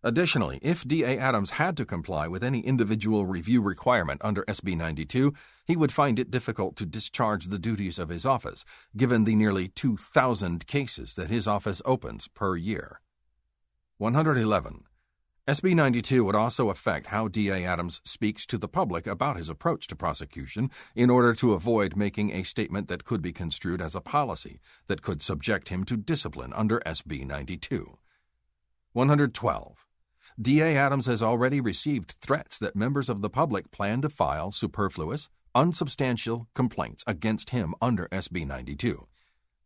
Additionally, if D.A. Adams had to comply with any individual review requirement under SB 92, he would find it difficult to discharge the duties of his office, given the nearly 2,000 cases that his office opens per year. 111. SB 92 would also affect how DA Adams speaks to the public about his approach to prosecution in order to avoid making a statement that could be construed as a policy that could subject him to discipline under SB 92. 112. DA Adams has already received threats that members of the public plan to file superfluous, unsubstantial complaints against him under SB 92.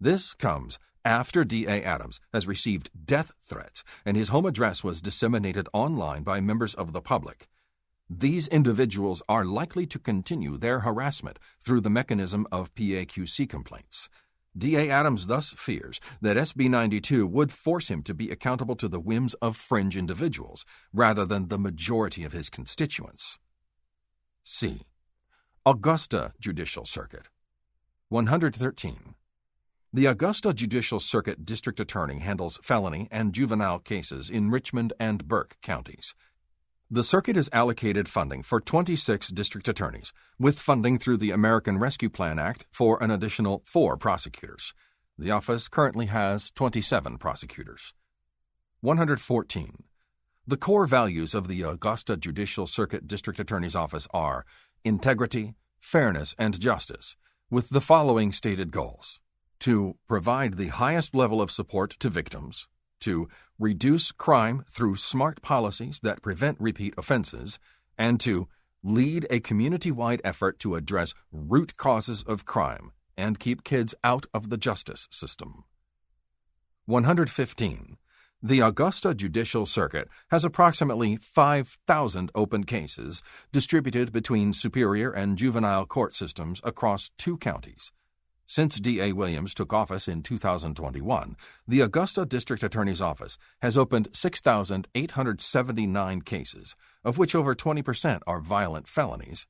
This comes after DA Adams has received death threats and his home address was disseminated online by members of the public. These individuals are likely to continue their harassment through the mechanism of PAQC complaints. DA Adams thus fears that SB 92 would force him to be accountable to the whims of fringe individuals rather than the majority of his constituents. C. Augusta Judicial Circuit. 113. The Augusta Judicial Circuit District Attorney handles felony and juvenile cases in Richmond and Burke counties. The circuit is allocated funding for 26 district attorneys, with funding through the American Rescue Plan Act for an additional 4 prosecutors. The office currently has 27 prosecutors. 114. The core values of the Augusta Judicial Circuit District Attorney's Office are integrity, fairness, and justice, with the following stated goals: to provide the highest level of support to victims, to reduce crime through smart policies that prevent repeat offenses, and to lead a community-wide effort to address root causes of crime and keep kids out of the justice system. 115. The Augusta Judicial Circuit has approximately 5,000 open cases distributed between superior and juvenile court systems across 2 counties. Since D.A. Williams took office in 2021, the Augusta District Attorney's Office has opened 6,879 cases, of which over 20% are violent felonies.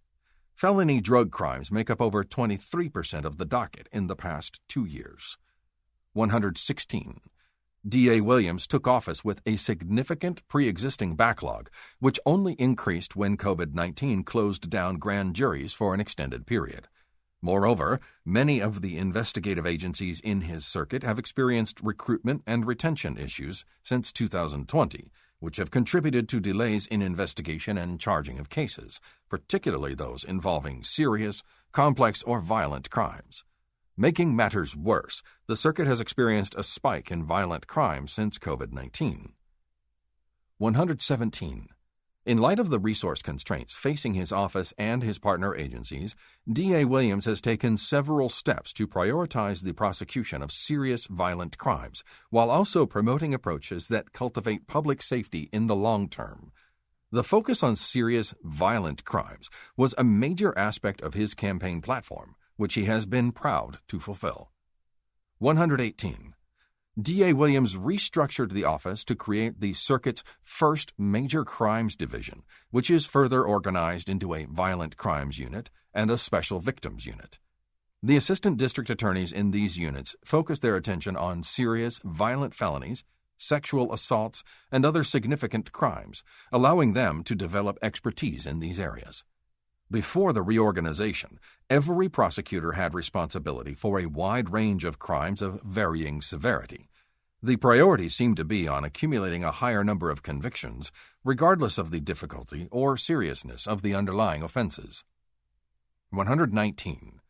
Felony drug crimes make up over 23% of the docket in the past 2 years. 116. D.A. Williams took office with a significant pre-existing backlog, which only increased when COVID-19 closed down grand juries for an extended period. Moreover, many of the investigative agencies in his circuit have experienced recruitment and retention issues since 2020, which have contributed to delays in investigation and charging of cases, particularly those involving serious, complex, or violent crimes. Making matters worse, the circuit has experienced a spike in violent crime since COVID-19. 117. In light of the resource constraints facing his office and his partner agencies, D.A. Williams has taken several steps to prioritize the prosecution of serious violent crimes, while also promoting approaches that cultivate public safety in the long term. The focus on serious violent crimes was a major aspect of his campaign platform, which he has been proud to fulfill. 118. D.A. Williams restructured the office to create the circuit's first major crimes division, which is further organized into a violent crimes unit and a special victims unit. The assistant district attorneys in these units focus their attention on serious violent felonies, sexual assaults, and other significant crimes, allowing them to develop expertise in these areas. Before the reorganization, every prosecutor had responsibility for a wide range of crimes of varying severity. The priority seemed to be on accumulating a higher number of convictions, regardless of the difficulty or seriousness of the underlying offenses. 119.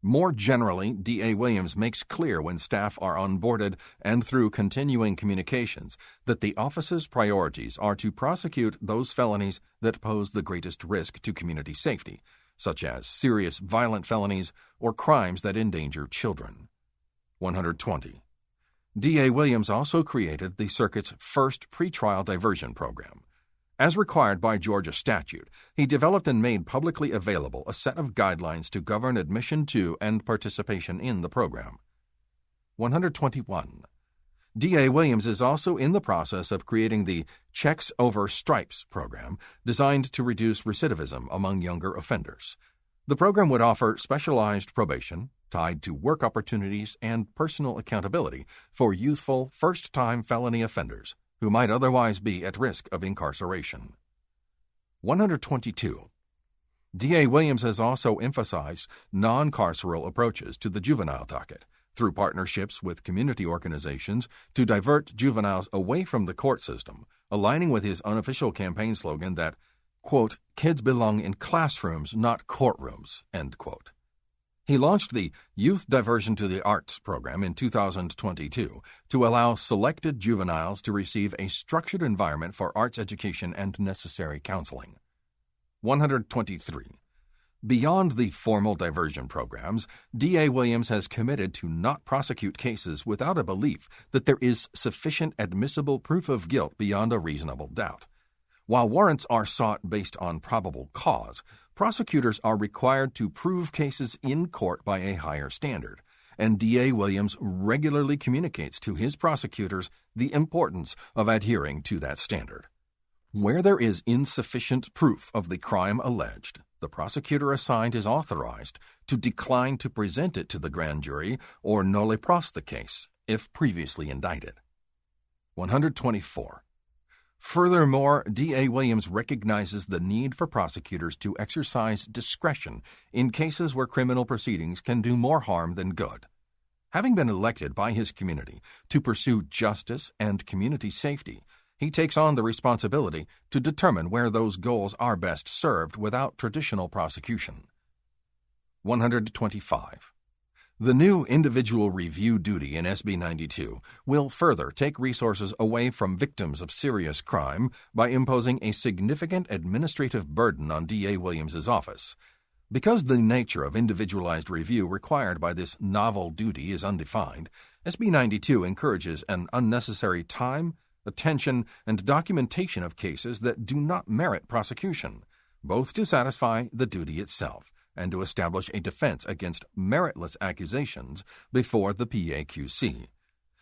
More generally, D.A. Williams makes clear when staff are onboarded and through continuing communications that the office's priorities are to prosecute those felonies that pose the greatest risk to community safety, such as serious violent felonies or crimes that endanger children. 120. D.A. Williams also created the circuit's first pretrial diversion program. As required by Georgia statute, he developed and made publicly available a set of guidelines to govern admission to and participation in the program. 121. D.A. Williams is also in the process of creating the Checks Over Stripes program, designed to reduce recidivism among younger offenders. The program would offer specialized probation, tied to work opportunities and personal accountability for youthful first-time felony offenders who might otherwise be at risk of incarceration. 122. D.A. Williams has also emphasized non-carceral approaches to the juvenile docket, through partnerships with community organizations to divert juveniles away from the court system, aligning with his unofficial campaign slogan that, quote, kids belong in classrooms, not courtrooms, end quote. He launched the Youth Diversion to the Arts program in 2022 to allow selected juveniles to receive a structured environment for arts education and necessary counseling. 123. Beyond the formal diversion programs, D.A. Williams has committed to not prosecute cases without a belief that there is sufficient admissible proof of guilt beyond a reasonable doubt. While warrants are sought based on probable cause, prosecutors are required to prove cases in court by a higher standard, and D.A. Williams regularly communicates to his prosecutors the importance of adhering to that standard. Where there is insufficient proof of the crime alleged, the prosecutor assigned is authorized to decline to present it to the grand jury or nolle pros the case if previously indicted. 124. Furthermore, D.A. Williams recognizes the need for prosecutors to exercise discretion in cases where criminal proceedings can do more harm than good. Having been elected by his community to pursue justice and community safety, he takes on the responsibility to determine where those goals are best served without traditional prosecution. 125. The new individual review duty in SB 92 will further take resources away from victims of serious crime by imposing a significant administrative burden on D.A. Williams' office. Because the nature of individualized review required by this novel duty is undefined, SB 92 encourages an unnecessary time, attention, and documentation of cases that do not merit prosecution, both to satisfy the duty itself and to establish a defense against meritless accusations before the PAQC.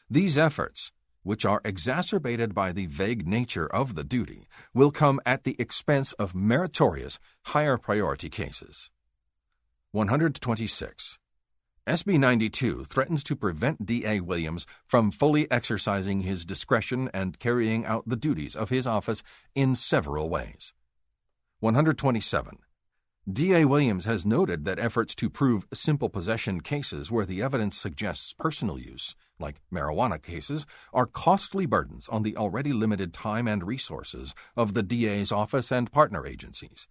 These efforts, which are exacerbated by the vague nature of the duty, will come at the expense of meritorious, higher priority cases. 126. SB 92 threatens to prevent D.A. Williams from fully exercising his discretion and carrying out the duties of his office in several ways. 127. D.A. Williams has noted that efforts to prove simple possession cases where the evidence suggests personal use, like marijuana cases, are costly burdens on the already limited time and resources of the DA's office and partner agencies.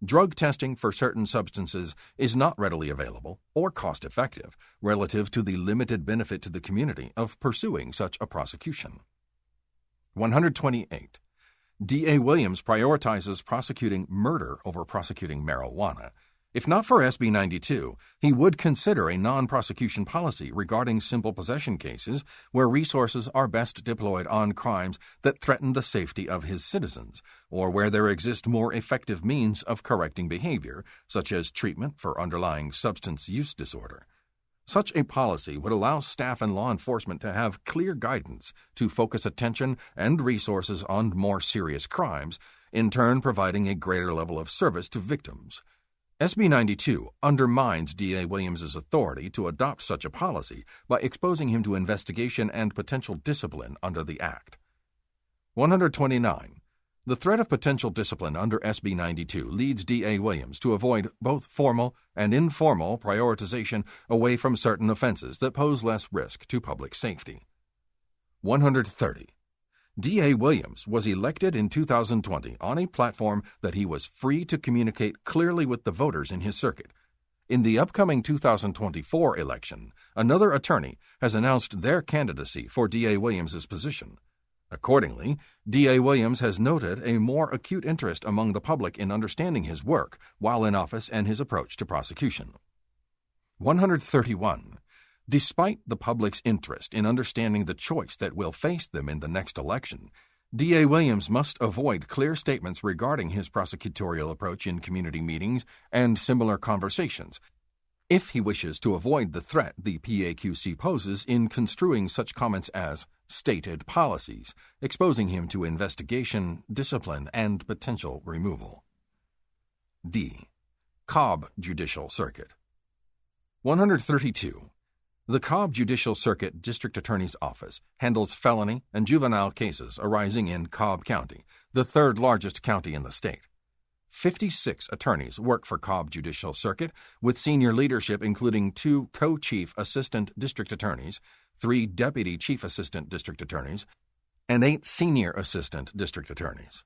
Drug testing for certain substances is not readily available or cost-effective relative to the limited benefit to the community of pursuing such a prosecution. 128. D.A. Williams prioritizes prosecuting murder over prosecuting marijuana. If not for SB 92, he would consider a non-prosecution policy regarding simple possession cases where resources are best deployed on crimes that threaten the safety of his citizens, or where there exist more effective means of correcting behavior, such as treatment for underlying substance use disorder. Such a policy would allow staff and law enforcement to have clear guidance to focus attention and resources on more serious crimes, in turn providing a greater level of service to victims. SB 92 undermines D.A. Williams' authority to adopt such a policy by exposing him to investigation and potential discipline under the Act. 129. The threat of potential discipline under SB 92 leads D.A. Williams to avoid both formal and informal prioritization away from certain offenses that pose less risk to public safety. 130. D.A. Williams was elected in 2020 on a platform that he was free to communicate clearly with the voters in his circuit. In the upcoming 2024 election, another attorney has announced their candidacy for D.A. Williams' position. Accordingly, D.A. Williams has noted a more acute interest among the public in understanding his work while in office and his approach to prosecution. 131. Despite the public's interest in understanding the choice that will face them in the next election, D.A. Williams must avoid clear statements regarding his prosecutorial approach in community meetings and similar conversations, if he wishes to avoid the threat the PAQC poses in construing such comments as stated policies, exposing him to investigation, discipline, and potential removal. D. Cobb Judicial Circuit. 132. The Cobb Judicial Circuit District Attorney's Office handles felony and juvenile cases arising in Cobb County, the third largest county in the state. 56 attorneys work for Cobb Judicial Circuit, with senior leadership including 2 co-chief assistant district attorneys, 3 deputy chief assistant district attorneys, and 8 senior assistant district attorneys.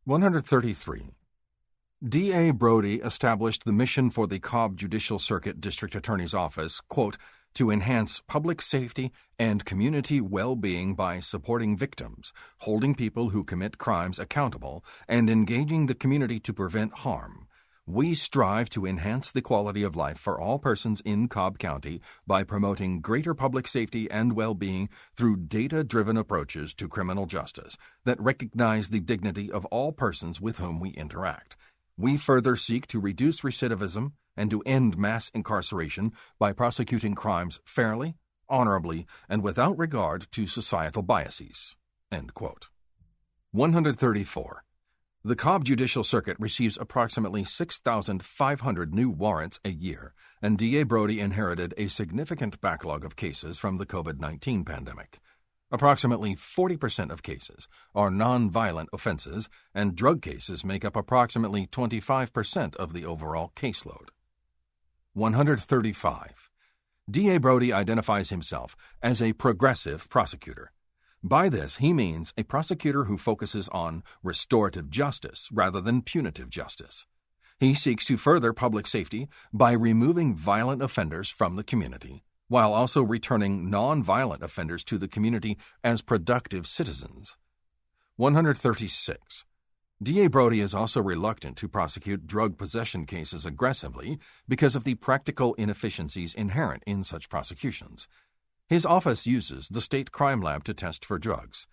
133. D.A. Brody established the mission for the Cobb Judicial Circuit District Attorney's Office, quote, to enhance public safety and community well-being by supporting victims, holding people who commit crimes accountable, and engaging the community to prevent harm. We strive to enhance the quality of life for all persons in Cobb County by promoting greater public safety and well-being through data-driven approaches to criminal justice that recognize the dignity of all persons with whom we interact. We further seek to reduce recidivism and to end mass incarceration by prosecuting crimes fairly, honorably, and without regard to societal biases." End quote. 134. The Cobb Judicial Circuit receives approximately 6,500 new warrants a year, and D.A. Brody inherited a significant backlog of cases from the COVID-19 pandemic. Approximately 40% of cases are nonviolent offenses, and drug cases make up approximately 25% of the overall caseload. 135. D.A. Brody identifies himself as a progressive prosecutor. By this, he means a prosecutor who focuses on restorative justice rather than punitive justice. He seeks to further public safety by removing violent offenders from the community, while also returning non-violent offenders to the community as productive citizens. 136. D.A. Brody is also reluctant to prosecute drug possession cases aggressively because of the practical inefficiencies inherent in such prosecutions. His office uses the state crime lab to test for drugs.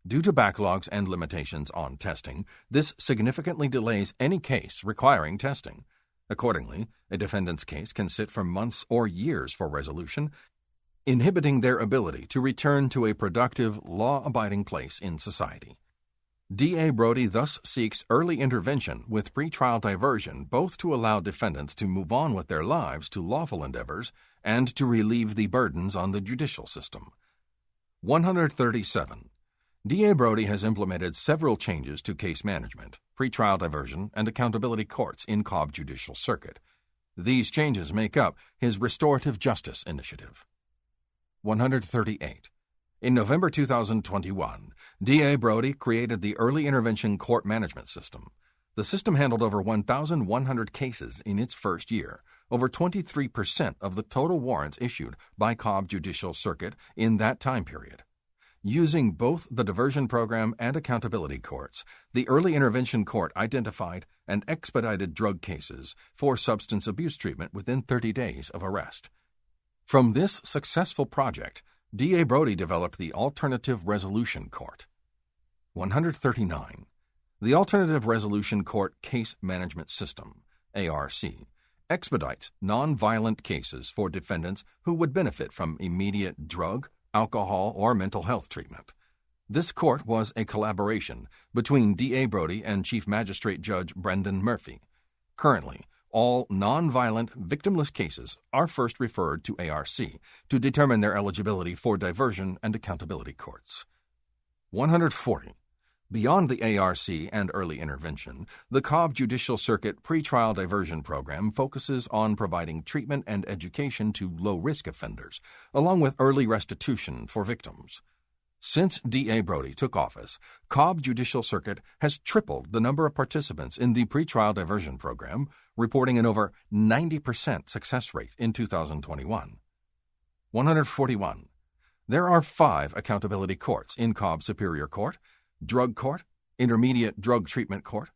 Due to backlogs and limitations on testing, this significantly delays any case requiring testing. Accordingly, a defendant's case can sit for months or years for resolution, inhibiting their ability to return to a productive, law-abiding place in society. D.A. Brody thus seeks early intervention with pretrial diversion, both to allow defendants to move on with their lives to lawful endeavors and to relieve the burdens on the judicial system. 137. D.A. Brody has implemented several changes to case management, pretrial diversion, and accountability courts in Cobb Judicial Circuit. These changes make up his restorative justice initiative. 138. In November 2021, D.A. Brody created the Early Intervention Court Management System. The system handled over 1,100 cases in its first year, over 23% of the total warrants issued by Cobb Judicial Circuit in that time period. Using both the diversion program and accountability courts, the Early Intervention Court identified and expedited drug cases for substance abuse treatment within 30 days of arrest. From this successful project, D.A. Brody developed the Alternative Resolution Court. 139. The Alternative Resolution Court Case Management System, ARC, expedites nonviolent cases for defendants who would benefit from immediate drug, alcohol, or mental health treatment. This court was a collaboration between D.A. Brody and Chief Magistrate Judge Brendan Murphy. Currently, all nonviolent, victimless cases are first referred to ARC to determine their eligibility for diversion and accountability courts. 140. Beyond the ARC and early intervention, the Cobb Judicial Circuit pretrial diversion program focuses on providing treatment and education to low-risk offenders, along with early restitution for victims. Since D.A. Brody took office, Cobb Judicial Circuit has tripled the number of participants in the pretrial diversion program, reporting an over 90% success rate in 2021. 141. There are 5 accountability courts in Cobb Superior Court: Drug Court, Intermediate Drug Treatment Court,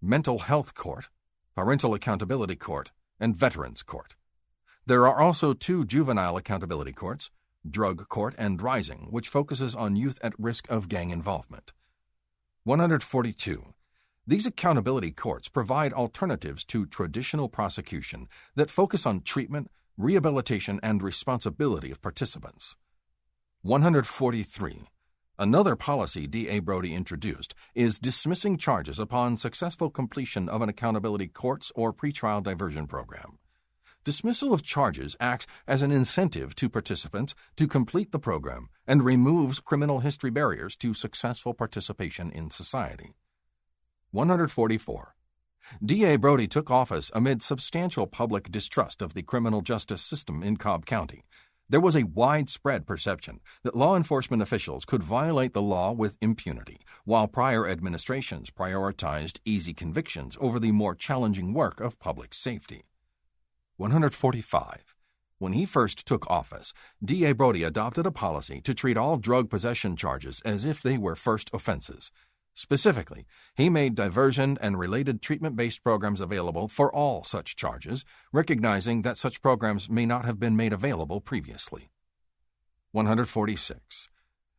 Mental Health Court, Parental Accountability Court, and Veterans Court. There are also 2 juvenile accountability courts, Drug Court and Rising, which focuses on youth at risk of gang involvement. 142. These accountability courts provide alternatives to traditional prosecution that focus on treatment, rehabilitation, and responsibility of participants. 143. Another policy D.A. Brody introduced is dismissing charges upon successful completion of an accountability courts or pretrial diversion program. Dismissal of charges acts as an incentive to participants to complete the program and removes criminal history barriers to successful participation in society. 144. D.A. Brody took office amid substantial public distrust of the criminal justice system in Cobb County. There was a widespread perception that law enforcement officials could violate the law with impunity, while prior administrations prioritized easy convictions over the more challenging work of public safety. 145. When he first took office, D.A. Brody adopted a policy to treat all drug possession charges as if they were first offenses. Specifically, he made diversion and related treatment-based programs available for all such charges, recognizing that such programs may not have been made available previously. 146.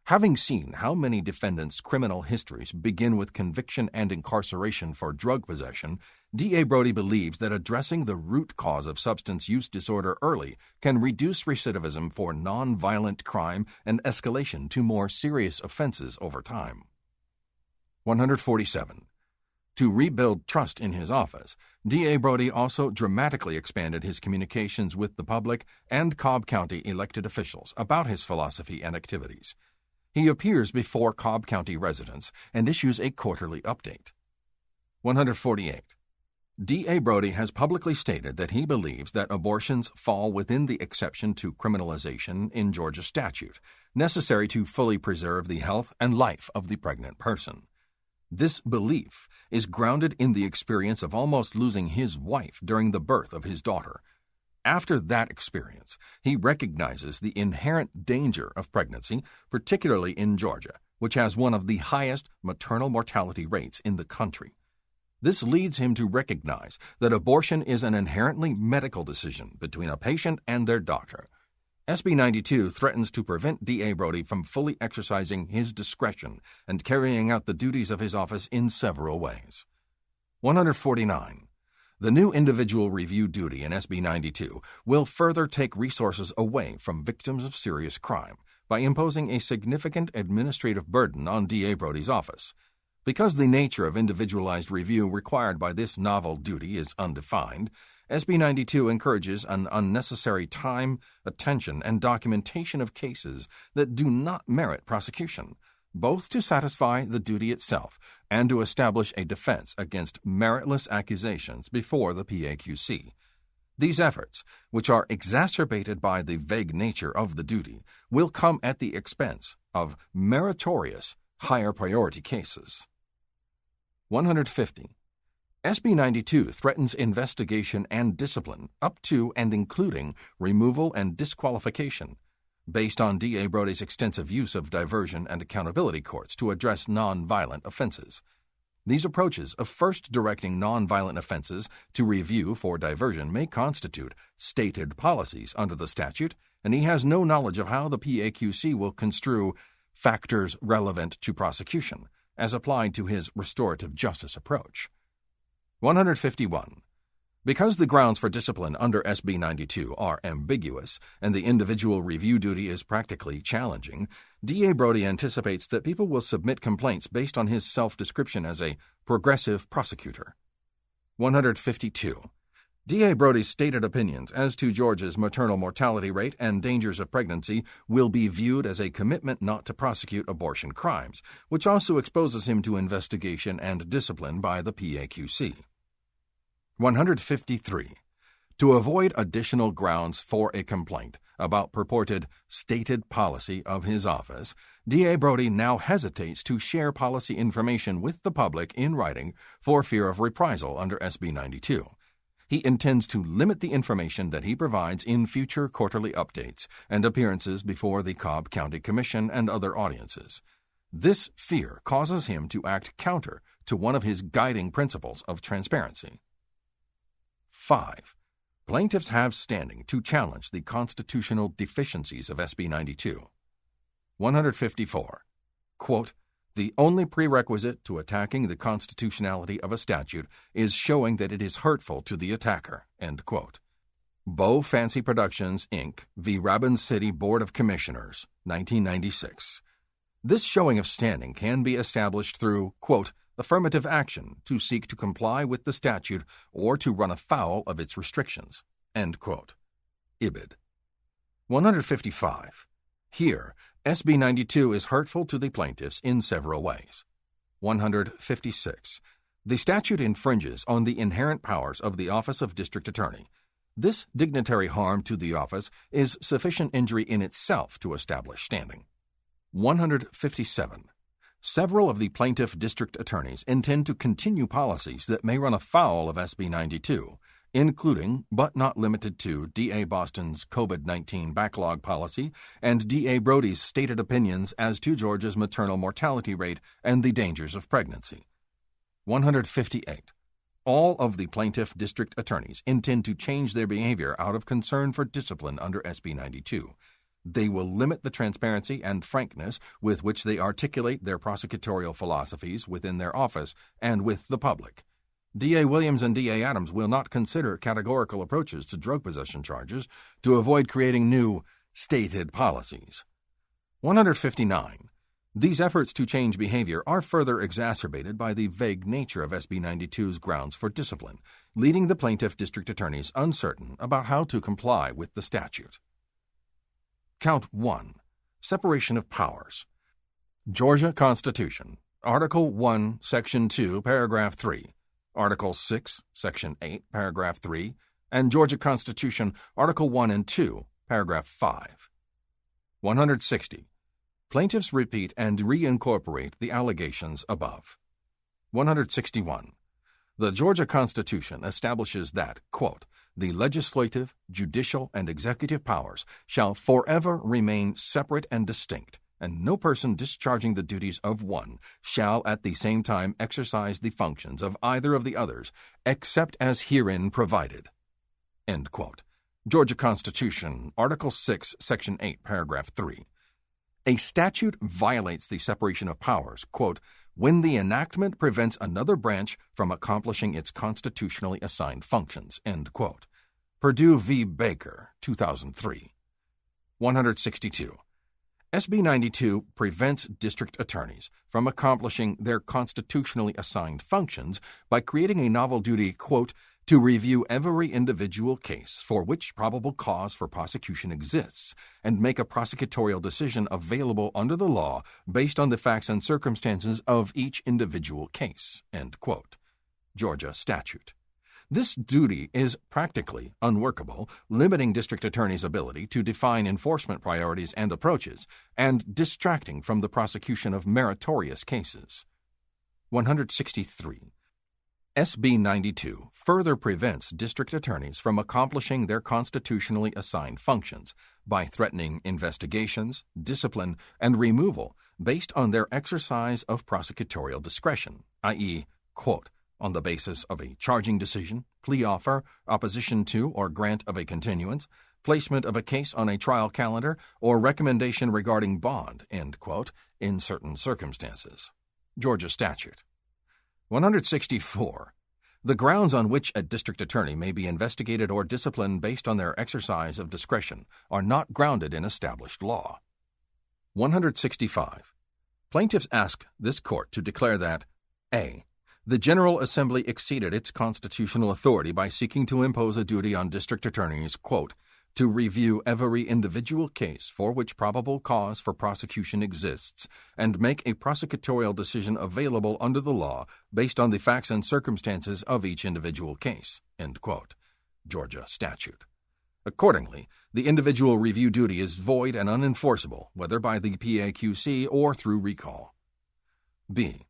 Having seen how many defendants' criminal histories begin with conviction and incarceration for drug possession, D.A. Brody believes that addressing the root cause of substance use disorder early can reduce recidivism for nonviolent crime and escalation to more serious offenses over time. 147. To rebuild trust in his office, D.A. Brody also dramatically expanded his communications with the public and Cobb County elected officials about his philosophy and activities. He appears before Cobb County residents and issues a quarterly update. 148. D.A. Brody has publicly stated that he believes that abortions fall within the exception to criminalization in Georgia statute, necessary to fully preserve the health and life of the pregnant person. This belief is grounded in the experience of almost losing his wife during the birth of his daughter. After that experience, he recognizes the inherent danger of pregnancy, particularly in Georgia, which has one of the highest maternal mortality rates in the country. This leads him to recognize that abortion is an inherently medical decision between a patient and their doctor. SB 92 threatens to prevent D.A. Brody from fully exercising his discretion and carrying out the duties of his office in several ways. 149. The new individual review duty in SB 92 will further take resources away from victims of serious crime by imposing a significant administrative burden on D.A. Brody's office. Because the nature of individualized review required by this novel duty is undefined, SB 92 encourages an unnecessary time, attention, and documentation of cases that do not merit prosecution, both to satisfy the duty itself and to establish a defense against meritless accusations before the PAQC. These efforts, which are exacerbated by the vague nature of the duty, will come at the expense of meritorious, higher priority cases. 150. SB 92 threatens investigation and discipline up to and including removal and disqualification, based on D.A. Brody's extensive use of diversion and accountability courts to address nonviolent offenses. These approaches of first directing nonviolent offenses to review for diversion may constitute stated policies under the statute, and he has no knowledge of how the PAQC will construe factors relevant to prosecution, as applied to his restorative justice approach. 151. Because the grounds for discipline under SB 92 are ambiguous and the individual review duty is practically challenging, D.A. Brody anticipates that people will submit complaints based on his self-description as a progressive prosecutor. 152. D.A. Brody's stated opinions as to Georgia's maternal mortality rate and dangers of pregnancy will be viewed as a commitment not to prosecute abortion crimes, which also exposes him to investigation and discipline by the PAQC. 153. To avoid additional grounds for a complaint about purported stated policy of his office, D.A. Brody now hesitates to share policy information with the public in writing for fear of reprisal under SB 92. He intends to limit the information that he provides in future quarterly updates and appearances before the Cobb County Commission and other audiences. This fear causes him to act counter to one of his guiding principles of transparency. 5. Plaintiffs have standing to challenge the constitutional deficiencies of SB 92. 154. Quote, the only prerequisite to attacking the constitutionality of a statute is showing that it is hurtful to the attacker. End quote. Bow Fancy Productions, Inc. v. Rabun City Board of Commissioners, 1996. This showing of standing can be established through, quote, affirmative action to seek to comply with the statute or to run afoul of its restrictions. End quote. Ibid. 155. Here, SB 92 is hurtful to the plaintiffs in several ways. 156. The statute infringes on the inherent powers of the Office of District Attorney. This dignitary harm to the office is sufficient injury in itself to establish standing. 157. Several of the plaintiff district attorneys intend to continue policies that may run afoul of SB 92, including, but not limited to, D.A. Boston's COVID-19 backlog policy and D.A. Brody's stated opinions as to Georgia's maternal mortality rate and the dangers of pregnancy. 158. All of the plaintiff district attorneys intend to change their behavior out of concern for discipline under SB 92. They will limit the transparency and frankness with which they articulate their prosecutorial philosophies within their office and with the public. D.A. Williams and D.A. Adams will not consider categorical approaches to drug possession charges to avoid creating new, stated policies. 159. These efforts to change behavior are further exacerbated by the vague nature of SB 92's grounds for discipline, leaving the plaintiff district attorneys uncertain about how to comply with the statute. Count 1. Separation of powers. Georgia Constitution, Article 1, Section 2, Paragraph 3, Article 6, Section 8, Paragraph 3, and Georgia Constitution, Article 1 and 2, Paragraph 5. 160. Plaintiffs repeat and reincorporate the allegations above. 161. The Georgia Constitution establishes that, quote, the legislative, judicial, and executive powers shall forever remain separate and distinct, and no person discharging the duties of one shall at the same time exercise the functions of either of the others, except as herein provided. End quote. Georgia Constitution, Article 6, Section 8, Paragraph 3. A statute violates the separation of powers, quote, when the enactment prevents another branch from accomplishing its constitutionally assigned functions, end quote. Purdue v. Baker, 2003. 162. SB 92 prevents district attorneys from accomplishing their constitutionally assigned functions by creating a novel duty, quote, to review every individual case for which probable cause for prosecution exists and make a prosecutorial decision available under the law based on the facts and circumstances of each individual case, end quote. Georgia statute. This duty is practically unworkable, limiting district attorneys' ability to define enforcement priorities and approaches, and distracting from the prosecution of meritorious cases. 163. SB 92 further prevents district attorneys from accomplishing their constitutionally assigned functions by threatening investigations, discipline, and removal based on their exercise of prosecutorial discretion, i.e., quote, on the basis of a charging decision, plea offer, opposition to or grant of a continuance, placement of a case on a trial calendar, or recommendation regarding bond, end quote, in certain circumstances. Georgia statute. 164. The grounds on which a district attorney may be investigated or disciplined based on their exercise of discretion are not grounded in established law. 165. Plaintiffs ask this court to declare that a. The General Assembly exceeded its constitutional authority by seeking to impose a duty on district attorneys, quote, to review every individual case for which probable cause for prosecution exists and make a prosecutorial decision available under the law based on the facts and circumstances of each individual case, end quote. Georgia statute. Accordingly, the individual review duty is void and unenforceable, whether by the PAQC or through recall. B.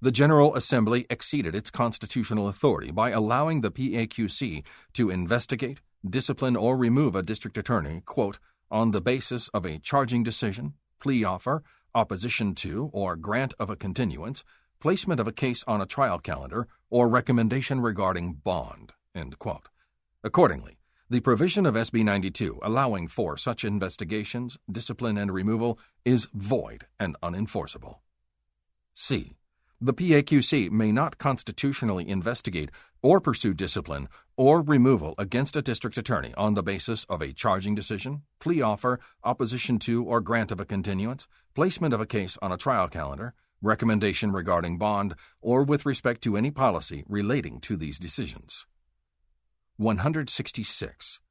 The General Assembly exceeded its constitutional authority by allowing the PAQC to investigate, discipline, or remove a district attorney, quote, on the basis of a charging decision, plea offer, opposition to or grant of a continuance, placement of a case on a trial calendar, or recommendation regarding bond, end quote. Accordingly, the provision of SB 92 allowing for such investigations, discipline, and removal is void and unenforceable. C. The PAQC may not constitutionally investigate or pursue discipline or removal against a district attorney on the basis of a charging decision, plea offer, opposition to or grant of a continuance, placement of a case on a trial calendar, recommendation regarding bond, or with respect to any policy relating to these decisions. 166.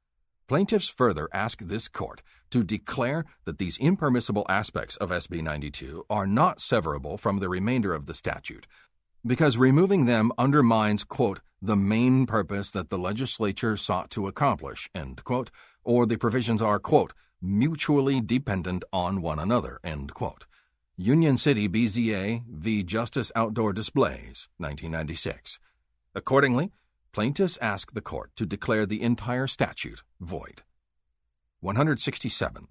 Plaintiffs further ask this court to declare that these impermissible aspects of SB 92 are not severable from the remainder of the statute, because removing them undermines, quote, the main purpose that the legislature sought to accomplish, end quote, or the provisions are, quote, mutually dependent on one another, end quote. Union City BZA v. Justice Outdoor Displays, 1996. Accordingly, plaintiffs ask the court to declare the entire statute void. 167.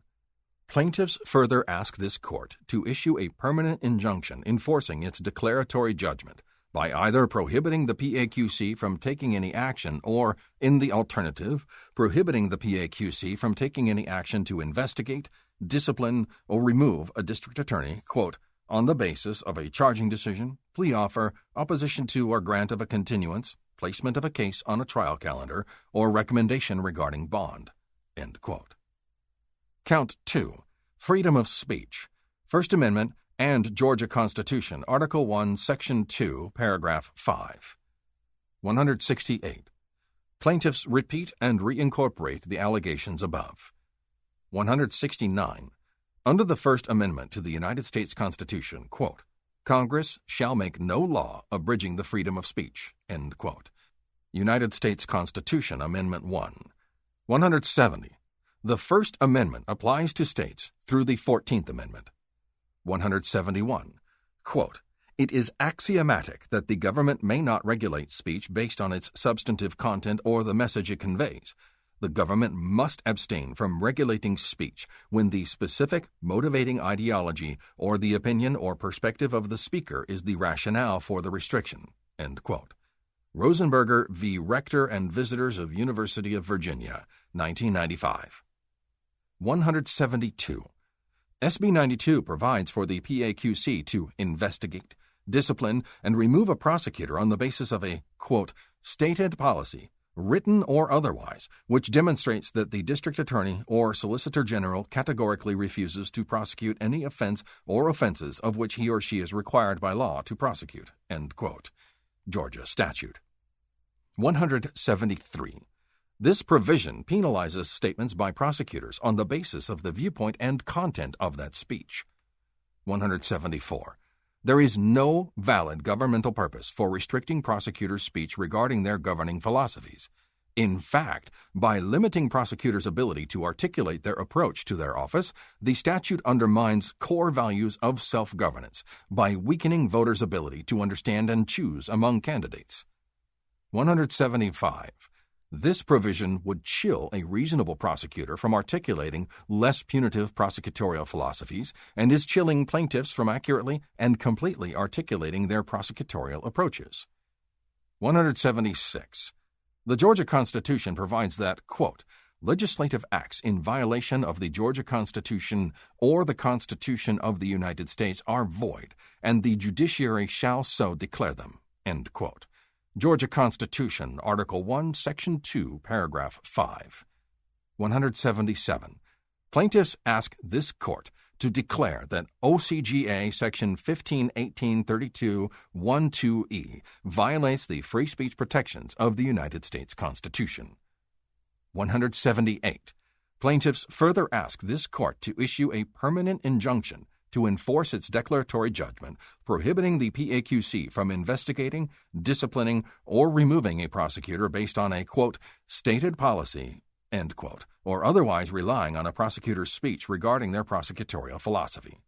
Plaintiffs further ask this court to issue a permanent injunction enforcing its declaratory judgment by either prohibiting the PAQC from taking any action or, in the alternative, prohibiting the PAQC from taking any action to investigate, discipline, or remove a district attorney, quote, on the basis of a charging decision, plea offer, opposition to or grant of a continuance, placement of a case on a trial calendar, or recommendation regarding bond, end quote. Count 2. Freedom of speech. First Amendment and Georgia Constitution, Article 1, Section 2, Paragraph 5. 168. Plaintiffs repeat and reincorporate the allegations above. 169. Under the First Amendment to the United States Constitution, quote, Congress shall make no law abridging the freedom of speech, end quote. United States Constitution, Amendment 1. 170. The First Amendment applies to states through the 14th Amendment. 171. Quote, it is axiomatic that the government may not regulate speech based on its substantive content or the message it conveys. The government must abstain from regulating speech when the specific motivating ideology or the opinion or perspective of the speaker is the rationale for the restriction, end quote. Rosenberger v. Rector and Visitors of University of Virginia, 1995. 172. SB 92 provides for the PAQC to investigate, discipline, and remove a prosecutor on the basis of a, quote, stated policy, written or otherwise, which demonstrates that the district attorney or solicitor general categorically refuses to prosecute any offense or offenses of which he or she is required by law to prosecute, end quote. Georgia statute. 173. This provision penalizes statements by prosecutors on the basis of the viewpoint and content of that speech. 174. There is no valid governmental purpose for restricting prosecutors' speech regarding their governing philosophies. In fact, by limiting prosecutors' ability to articulate their approach to their office, the statute undermines core values of self-governance by weakening voters' ability to understand and choose among candidates. 175. This provision would chill a reasonable prosecutor from articulating less punitive prosecutorial philosophies and is chilling plaintiffs from accurately and completely articulating their prosecutorial approaches. 176. The Georgia Constitution provides that, quote, legislative acts in violation of the Georgia Constitution or the Constitution of the United States are void, and the judiciary shall so declare them, end quote. Georgia Constitution, Article 1, Section 2, Paragraph 5. 177. Plaintiffs ask this court to declare that OCGA Section 1518.32(1)(2)(e) violates the free speech protections of the United States Constitution. 178. Plaintiffs further ask this court to issue a permanent injunction to enforce its declaratory judgment prohibiting the PAQC from investigating, disciplining, or removing a prosecutor based on a, quote, stated policy, end quote, or otherwise relying on a prosecutor's speech regarding their prosecutorial philosophy.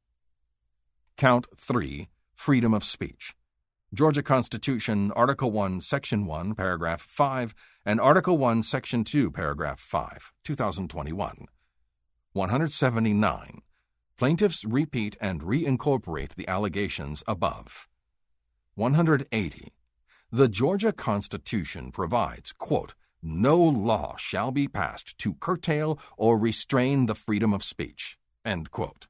Count 3. Freedom of speech. Georgia Constitution, Article 1, Section 1, Paragraph 5, and Article 1, Section 2, Paragraph 5, 2021. 179. Plaintiffs repeat and reincorporate the allegations above. 180. The Georgia Constitution provides, quote, no law shall be passed to curtail or restrain the freedom of speech, end quote.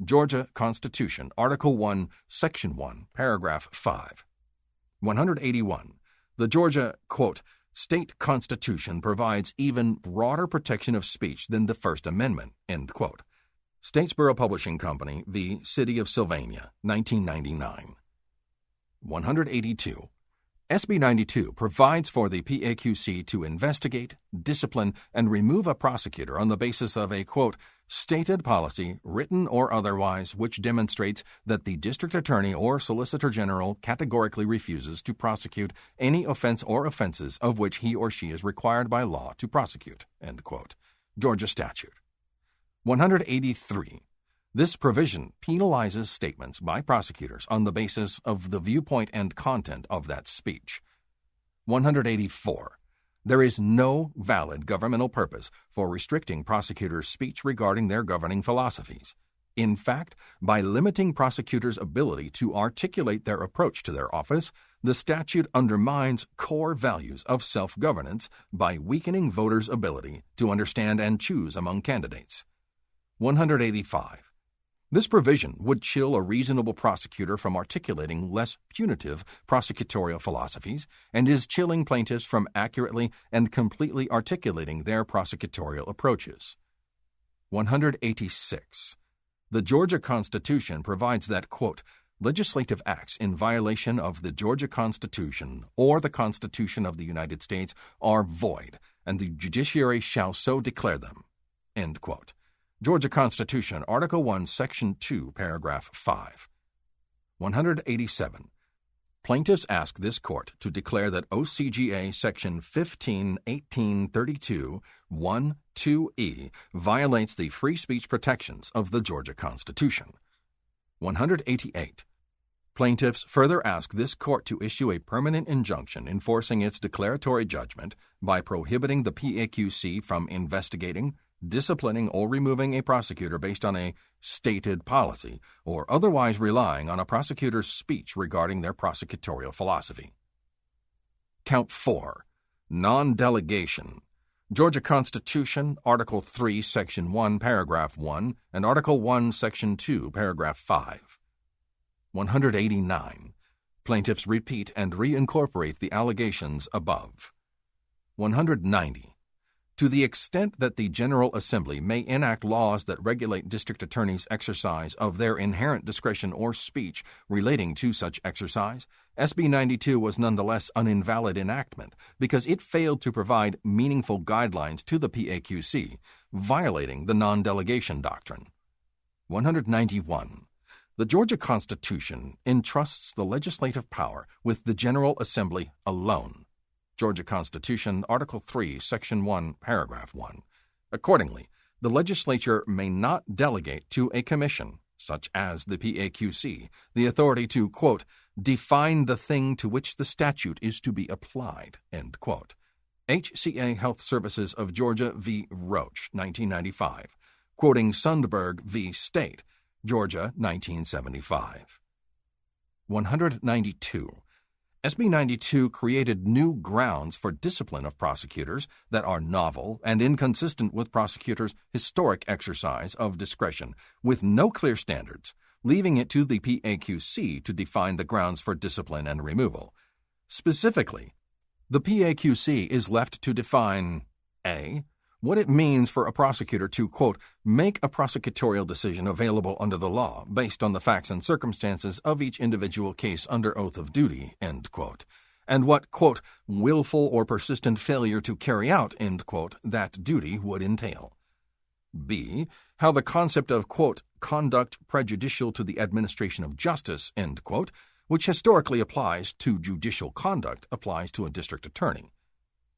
Georgia Constitution, Article 1, Section 1, Paragraph 5. 181. The Georgia, quote, state constitution provides even broader protection of speech than the First Amendment, end quote. Statesboro Publishing Company v. City of Sylvania, 1999. 182. SB 92 provides for the PAQC to investigate, discipline, and remove a prosecutor on the basis of a, quote, stated policy, written or otherwise, which demonstrates that the district attorney or solicitor general categorically refuses to prosecute any offense or offenses of which he or she is required by law to prosecute, end quote. Georgia statute. 183. This provision penalizes statements by prosecutors on the basis of the viewpoint and content of that speech. 184. There is no valid governmental purpose for restricting prosecutors' speech regarding their governing philosophies. In fact, by limiting prosecutors' ability to articulate their approach to their office, the statute undermines core values of self-governance by weakening voters' ability to understand and choose among candidates. 185. This provision would chill a reasonable prosecutor from articulating less punitive prosecutorial philosophies and is chilling plaintiffs from accurately and completely articulating their prosecutorial approaches. 186. The Georgia Constitution provides that, quote, legislative acts in violation of the Georgia Constitution or the Constitution of the United States are void, and the judiciary shall so declare them, end quote. Georgia Constitution, Article 1, Section 2, Paragraph 5. 187. Plaintiffs ask this court to declare that OCGA Section 15-1832, 1-2E violates the free speech protections of the Georgia Constitution. 188. Plaintiffs further ask this court to issue a permanent injunction enforcing its declaratory judgment by prohibiting the PAQC from investigating, disciplining, or removing a prosecutor based on a stated policy or otherwise relying on a prosecutor's speech regarding their prosecutorial philosophy. Count 4. Non-delegation. Georgia Constitution, Article 3, Section 1, Paragraph 1, and Article 1, Section 2, Paragraph 5. 189. Plaintiffs repeat and reincorporate the allegations above. 190. To the extent that the General Assembly may enact laws that regulate district attorneys' exercise of their inherent discretion or speech relating to such exercise, SB 92 was nonetheless an invalid enactment because it failed to provide meaningful guidelines to the PAQC, violating the non-delegation doctrine. 191. The Georgia Constitution entrusts the legislative power with the General Assembly alone. Georgia Constitution, Article 3, Section 1, Paragraph 1. Accordingly, the legislature may not delegate to a commission, such as the PAQC, the authority to, quote, define the thing to which the statute is to be applied, end quote. HCA Health Services of Georgia v. Roach, 1995, quoting Sundberg v. State, Georgia, 1975. 192. SB 92 created new grounds for discipline of prosecutors that are novel and inconsistent with prosecutors' historic exercise of discretion, with no clear standards, leaving it to the PAQC to define the grounds for discipline and removal. Specifically, the PAQC is left to define a. What it means for a prosecutor to, quote, make a prosecutorial decision available under the law based on the facts and circumstances of each individual case under oath of duty, end quote, and what, quote, willful or persistent failure to carry out, end quote, that duty would entail. B. How the concept of, quote, conduct prejudicial to the administration of justice, end quote, which historically applies to judicial conduct, applies to a district attorney.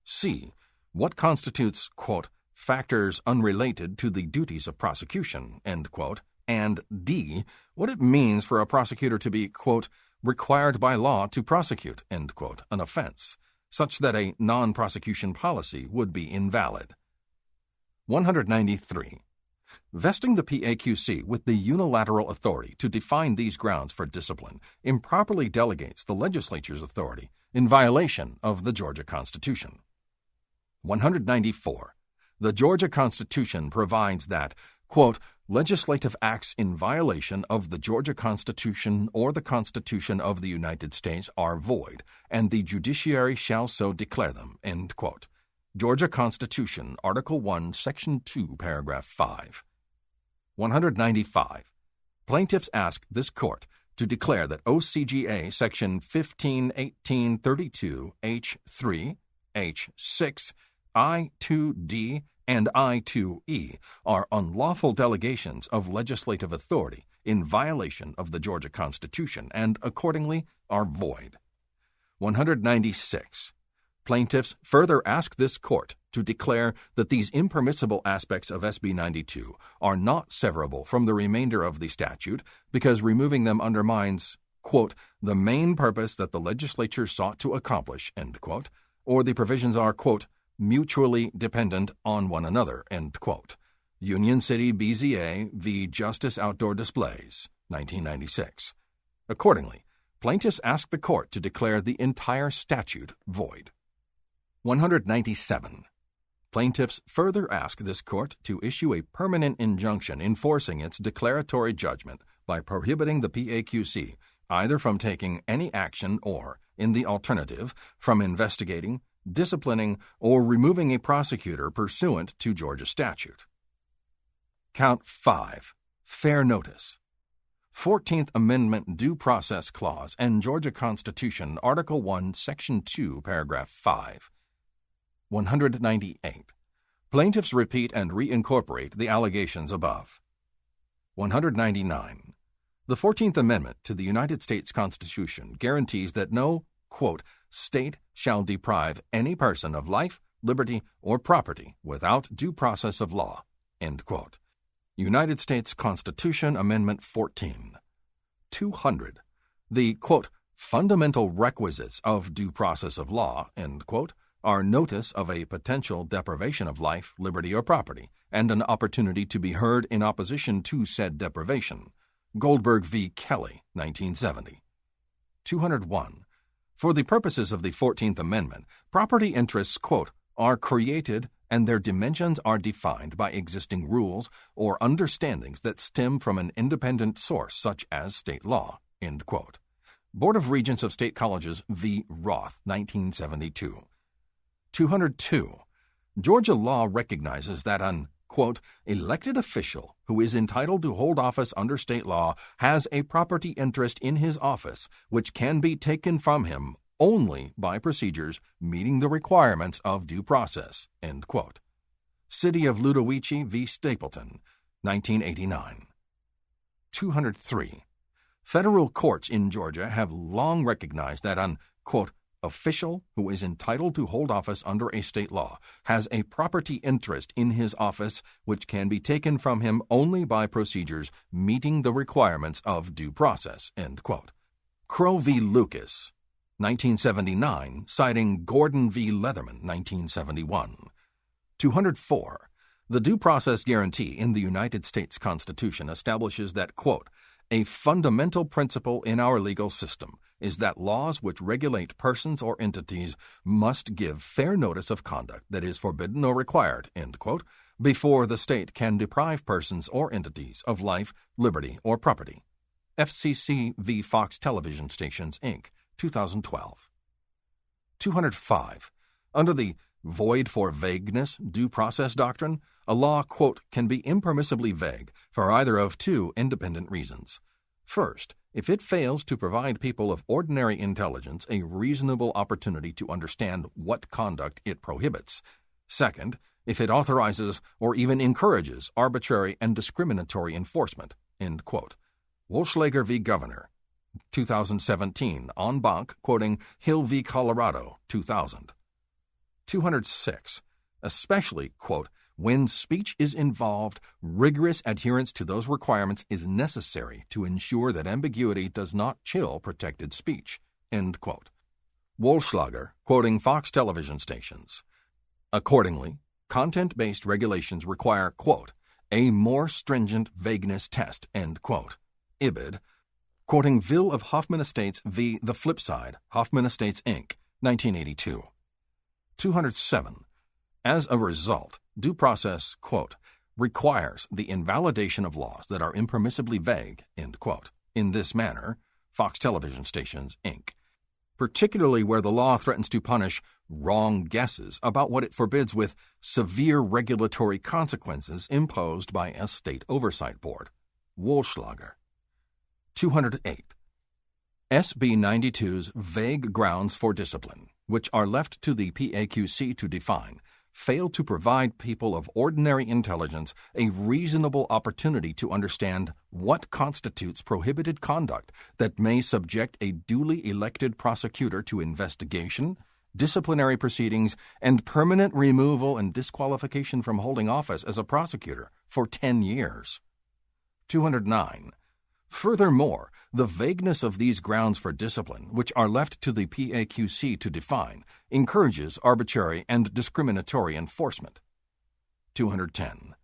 C. What constitutes, quote, factors unrelated to the duties of prosecution, end quote, and D. What it means for a prosecutor to be, quote, required by law to prosecute, end quote, an offense, such that a non-prosecution policy would be invalid. 193. Vesting the PAQC with the unilateral authority to define these grounds for discipline improperly delegates the legislature's authority in violation of the Georgia Constitution. 194. The Georgia Constitution provides that, quote, legislative acts in violation of the Georgia Constitution or the Constitution of the United States are void, and the judiciary shall so declare them, end quote. Georgia Constitution, Article 1, Section 2, Paragraph 5. 195. Plaintiffs ask this court to declare that OCGA Section 151832 H3, H6, I2D, and I2E are unlawful delegations of legislative authority in violation of the Georgia Constitution and, accordingly, are void. 196. Plaintiffs further ask this court to declare that these impermissible aspects of SB 92 are not severable from the remainder of the statute because removing them undermines, quote, the main purpose that the legislature sought to accomplish, end quote, or the provisions are, quote, mutually dependent on one another, end quote. Union City BZA v. Justice Outdoor Displays, 1996. Accordingly, plaintiffs ask the court to declare the entire statute void. 197. Plaintiffs further ask this court to issue a permanent injunction enforcing its declaratory judgment by prohibiting the PAQC either from taking any action or, in the alternative, from investigating, disciplining, or removing a prosecutor pursuant to Georgia statute. Count 5. Fair notice. 14th Amendment Due Process Clause and Georgia Constitution, Article 1, Section 2, Paragraph 5. 198. Plaintiffs repeat and reincorporate the allegations above. 199. The 14th Amendment to the United States Constitution guarantees that no, quote, state shall deprive any person of life, liberty, or property without due process of law, end quote. United States Constitution Amendment 14. 200. The, quote, fundamental requisites of due process of law, end quote, are notice of a potential deprivation of life, liberty, or property, and an opportunity to be heard in opposition to said deprivation. Goldberg v. Kelly, 1970. 201. For the purposes of the 14th Amendment, property interests, quote, are created and their dimensions are defined by existing rules or understandings that stem from an independent source such as state law, end quote. Board of Regents of State Colleges v. Roth, 1972. 202. Georgia law recognizes that an, quote, elected official who is entitled to hold office under state law has a property interest in his office which can be taken from him only by procedures meeting the requirements of due process, end quote. City of Ludowici v. Stapleton, 1989. 203. Federal courts in Georgia have long recognized that an, quote, official who is entitled to hold office under a state law has a property interest in his office which can be taken from him only by procedures meeting the requirements of due process, end quote. Crow v. Lucas, 1979, citing Gordon v. Leatherman, 1971. 204. The due process guarantee in the United States Constitution establishes that, quote, a fundamental principle in our legal system is that laws which regulate persons or entities must give fair notice of conduct that is forbidden or required, end quote, before the state can deprive persons or entities of life, liberty, or property. FCC v. Fox Television Stations, Inc., 2012. 205. Under the void for vagueness due process doctrine, a law, quote, can be impermissibly vague for either of two independent reasons. First, if it fails to provide people of ordinary intelligence a reasonable opportunity to understand what conduct it prohibits. Second, if it authorizes or even encourages arbitrary and discriminatory enforcement, end quote. Wolschlager v. Governor, 2017, en banc, quoting Hill v. Colorado, 2000. 206. Especially, quote, when speech is involved, rigorous adherence to those requirements is necessary to ensure that ambiguity does not chill protected speech, end quote. Wolschlager, quoting Fox television stations. Accordingly, content-based regulations require, quote, a more stringent vagueness test, end quote. Ibid, quoting Ville of Hoffman Estates v. The Flip Side, Hoffman Estates, Inc., 1982. 207. As a result, due process, quote, requires the invalidation of laws that are impermissibly vague, end quote. In this manner, Fox Television Stations, Inc., particularly where the law threatens to punish wrong guesses about what it forbids with severe regulatory consequences imposed by a state oversight board. Wolschlager. 208. SB 92's vague grounds for discipline, which are left to the PAQC to define, fail to provide people of ordinary intelligence a reasonable opportunity to understand what constitutes prohibited conduct that may subject a duly elected prosecutor to investigation, disciplinary proceedings, and permanent removal and disqualification from holding office as a prosecutor for 10 years. 209. Furthermore, the vagueness of these grounds for discipline, which are left to the PAQC to define, encourages arbitrary and discriminatory enforcement. 210.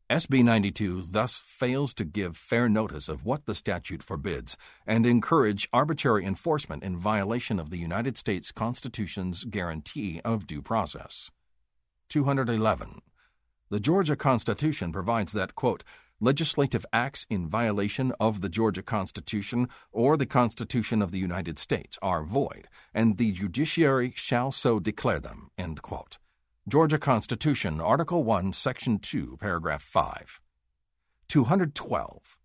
SB 92 thus fails to give fair notice of what the statute forbids and encourage arbitrary enforcement in violation of the United States Constitution's guarantee of due process. 211. The Georgia Constitution provides that, quote, legislative acts in violation of the Georgia Constitution or the Constitution of the United States are void, and the judiciary shall so declare them, end quote. Georgia Constitution, Article 1, Section 2, Paragraph 5. 212.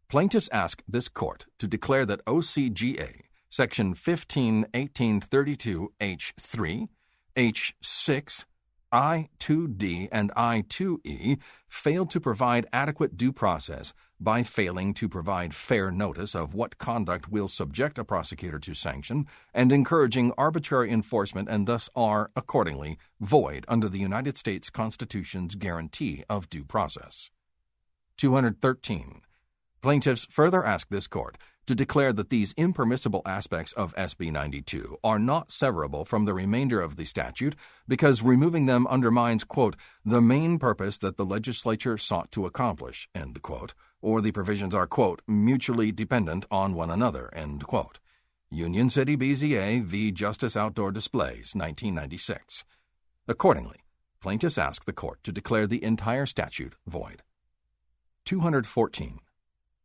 Plaintiffs ask this court to declare that OCGA, Section 15-1832 H3, H6, I-2D and I-2E failed to provide adequate due process by failing to provide fair notice of what conduct will subject a prosecutor to sanction and encouraging arbitrary enforcement and thus are, accordingly, void under the United States Constitution's guarantee of due process. 213. Plaintiffs further ask this court to declare that these impermissible aspects of SB 92 are not severable from the remainder of the statute because removing them undermines, quote, the main purpose that the legislature sought to accomplish, end quote, or the provisions are, quote, mutually dependent on one another, end quote. Union City BZA v. Justice Outdoor Displays, 1996. Accordingly, plaintiffs ask the court to declare the entire statute void. 214.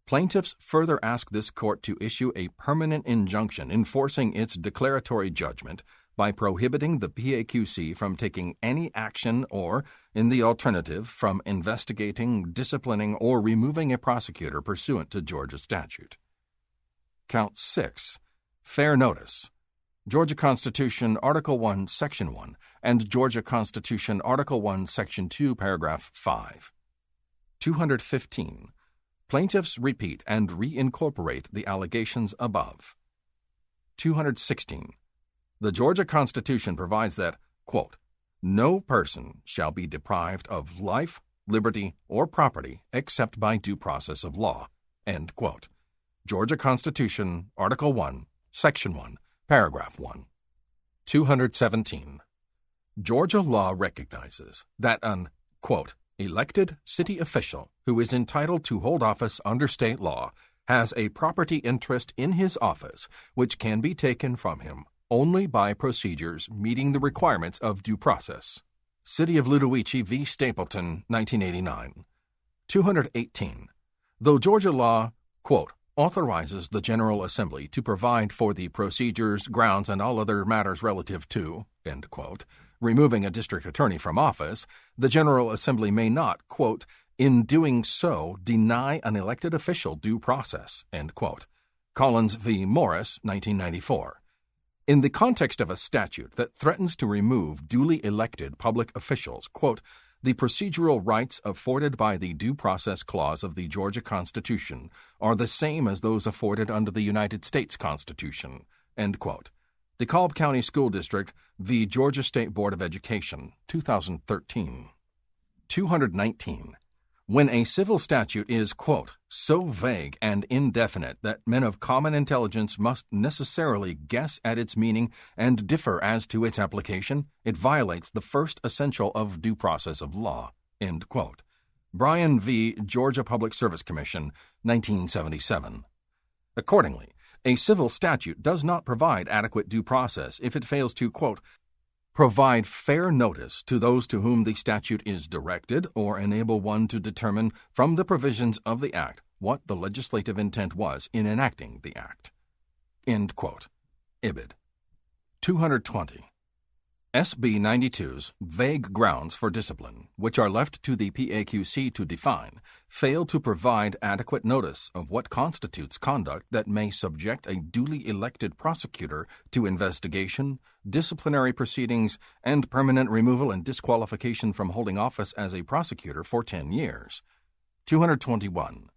Plaintiffs further ask this court to issue a permanent injunction enforcing its declaratory judgment by prohibiting the PAQC from taking any action or, in the alternative, from investigating, disciplining, or removing a prosecutor pursuant to Georgia statute. Count 6. Fair notice. Georgia Constitution, Article 1, Section 1, and Georgia Constitution, Article 1, Section 2, Paragraph 5. 215. Plaintiffs repeat and reincorporate the allegations above. 216. The Georgia Constitution provides that, quote, no person shall be deprived of life, liberty, or property except by due process of law, end quote. Georgia Constitution, Article 1, Section 1, Paragraph 1. 217. Georgia law recognizes that an, quote, elected city official who is entitled to hold office under state law has a property interest in his office which can be taken from him only by procedures meeting the requirements of due process. City of Ludowici v. Stapleton, 1989. 218. Though Georgia law, quote, authorizes the General Assembly to provide for the procedures, grounds, and all other matters relative to, end quote, removing a district attorney from office, the General Assembly may not, quote, in doing so deny an elected official due process, end quote. Collins v. Morris, 1994. In the context of a statute that threatens to remove duly elected public officials, quote, the procedural rights afforded by the Due Process Clause of the Georgia Constitution are the same as those afforded under the United States Constitution, end quote. DeKalb County School District v. Georgia State Board of Education, 2013. 219. When a civil statute is, quote, so vague and indefinite that men of common intelligence must necessarily guess at its meaning and differ as to its application, it violates the first essential of due process of law, end quote. Bryan v. Georgia Public Service Commission, 1977. Accordingly, a civil statute does not provide adequate due process if it fails to, quote, provide fair notice to those to whom the statute is directed or enable one to determine from the provisions of the Act what the legislative intent was in enacting the Act. End quote. Ibid. 220. SB 92's vague grounds for discipline, which are left to the PAQC to define, fail to provide adequate notice of what constitutes conduct that may subject a duly elected prosecutor to investigation, disciplinary proceedings, and permanent removal and disqualification from holding office as a prosecutor for 10 years. 221.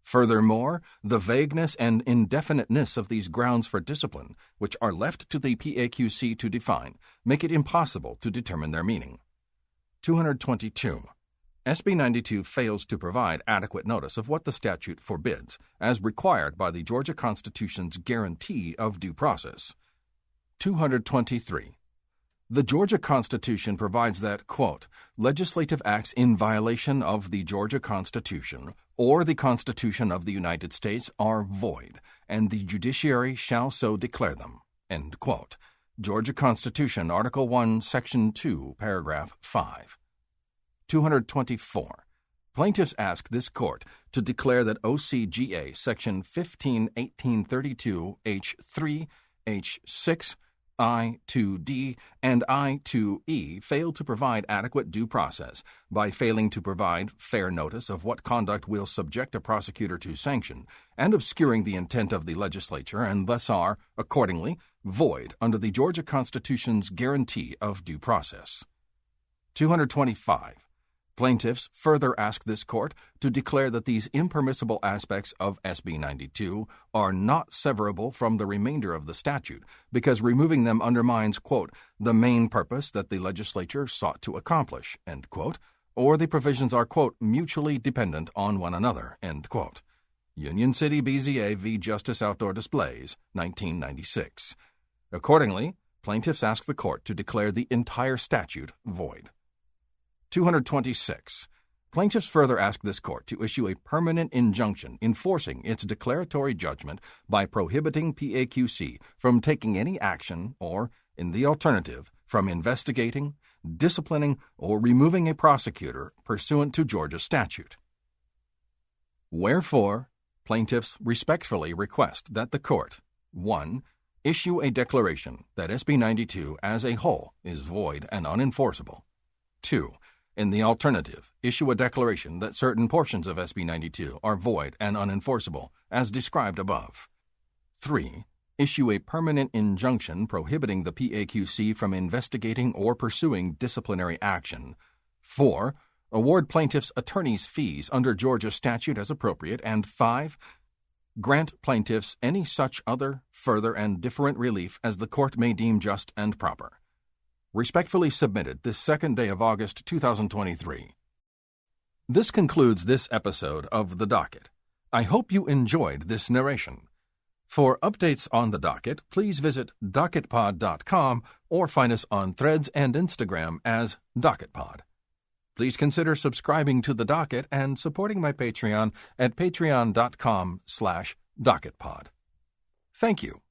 Furthermore, the vagueness and indefiniteness of these grounds for discipline, which are left to the PAQC to define, make it impossible to determine their meaning. 222. SB 92 fails to provide adequate notice of what the statute forbids, as required by the Georgia Constitution's guarantee of due process. 223. The Georgia Constitution provides that, quote, legislative acts in violation of the Georgia Constitution or the Constitution of the United States are void, and the judiciary shall so declare them, end quote. Georgia Constitution, Article 1, Section 2, Paragraph 5. 224. Plaintiffs ask this court to declare that OCGA Section 15-1832 H3, H6, I-2D, and I-2E fail to provide adequate due process by failing to provide fair notice of what conduct will subject a prosecutor to sanction, and obscuring the intent of the legislature, and thus are, accordingly, void under the Georgia Constitution's guarantee of due process. 225. Plaintiffs further ask this court to declare that these impermissible aspects of SB 92 are not severable from the remainder of the statute because removing them undermines, quote, the main purpose that the legislature sought to accomplish, end quote, or the provisions are, quote, mutually dependent on one another, end quote. Union City BZA v. Justice Outdoor Displays, 1996. Accordingly, plaintiffs ask the court to declare the entire statute void. 226. Plaintiffs further ask this court to issue a permanent injunction enforcing its declaratory judgment by prohibiting PAQC from taking any action or, in the alternative, from investigating, disciplining, or removing a prosecutor pursuant to Georgia statute. Wherefore, plaintiffs respectfully request that the court, 1. Issue a declaration that SB 92 as a whole is void and unenforceable. 2. In the alternative, issue a declaration that certain portions of SB 92 are void and unenforceable, as described above. 3. Issue a permanent injunction prohibiting the PAQC from investigating or pursuing disciplinary action. 4. Award plaintiffs' attorneys' fees under Georgia statute as appropriate. And 5. Grant plaintiffs any such other, further, and different relief as the court may deem just and proper. Respectfully submitted this 2nd day of August 2023. This concludes this episode of The Docket. I hope you enjoyed this narration. For updates on The Docket, please visit docketpod.com or find us on Threads and Instagram as DocketPod. Please consider subscribing to The Docket and supporting my Patreon at patreon.com/docketpod. Thank you.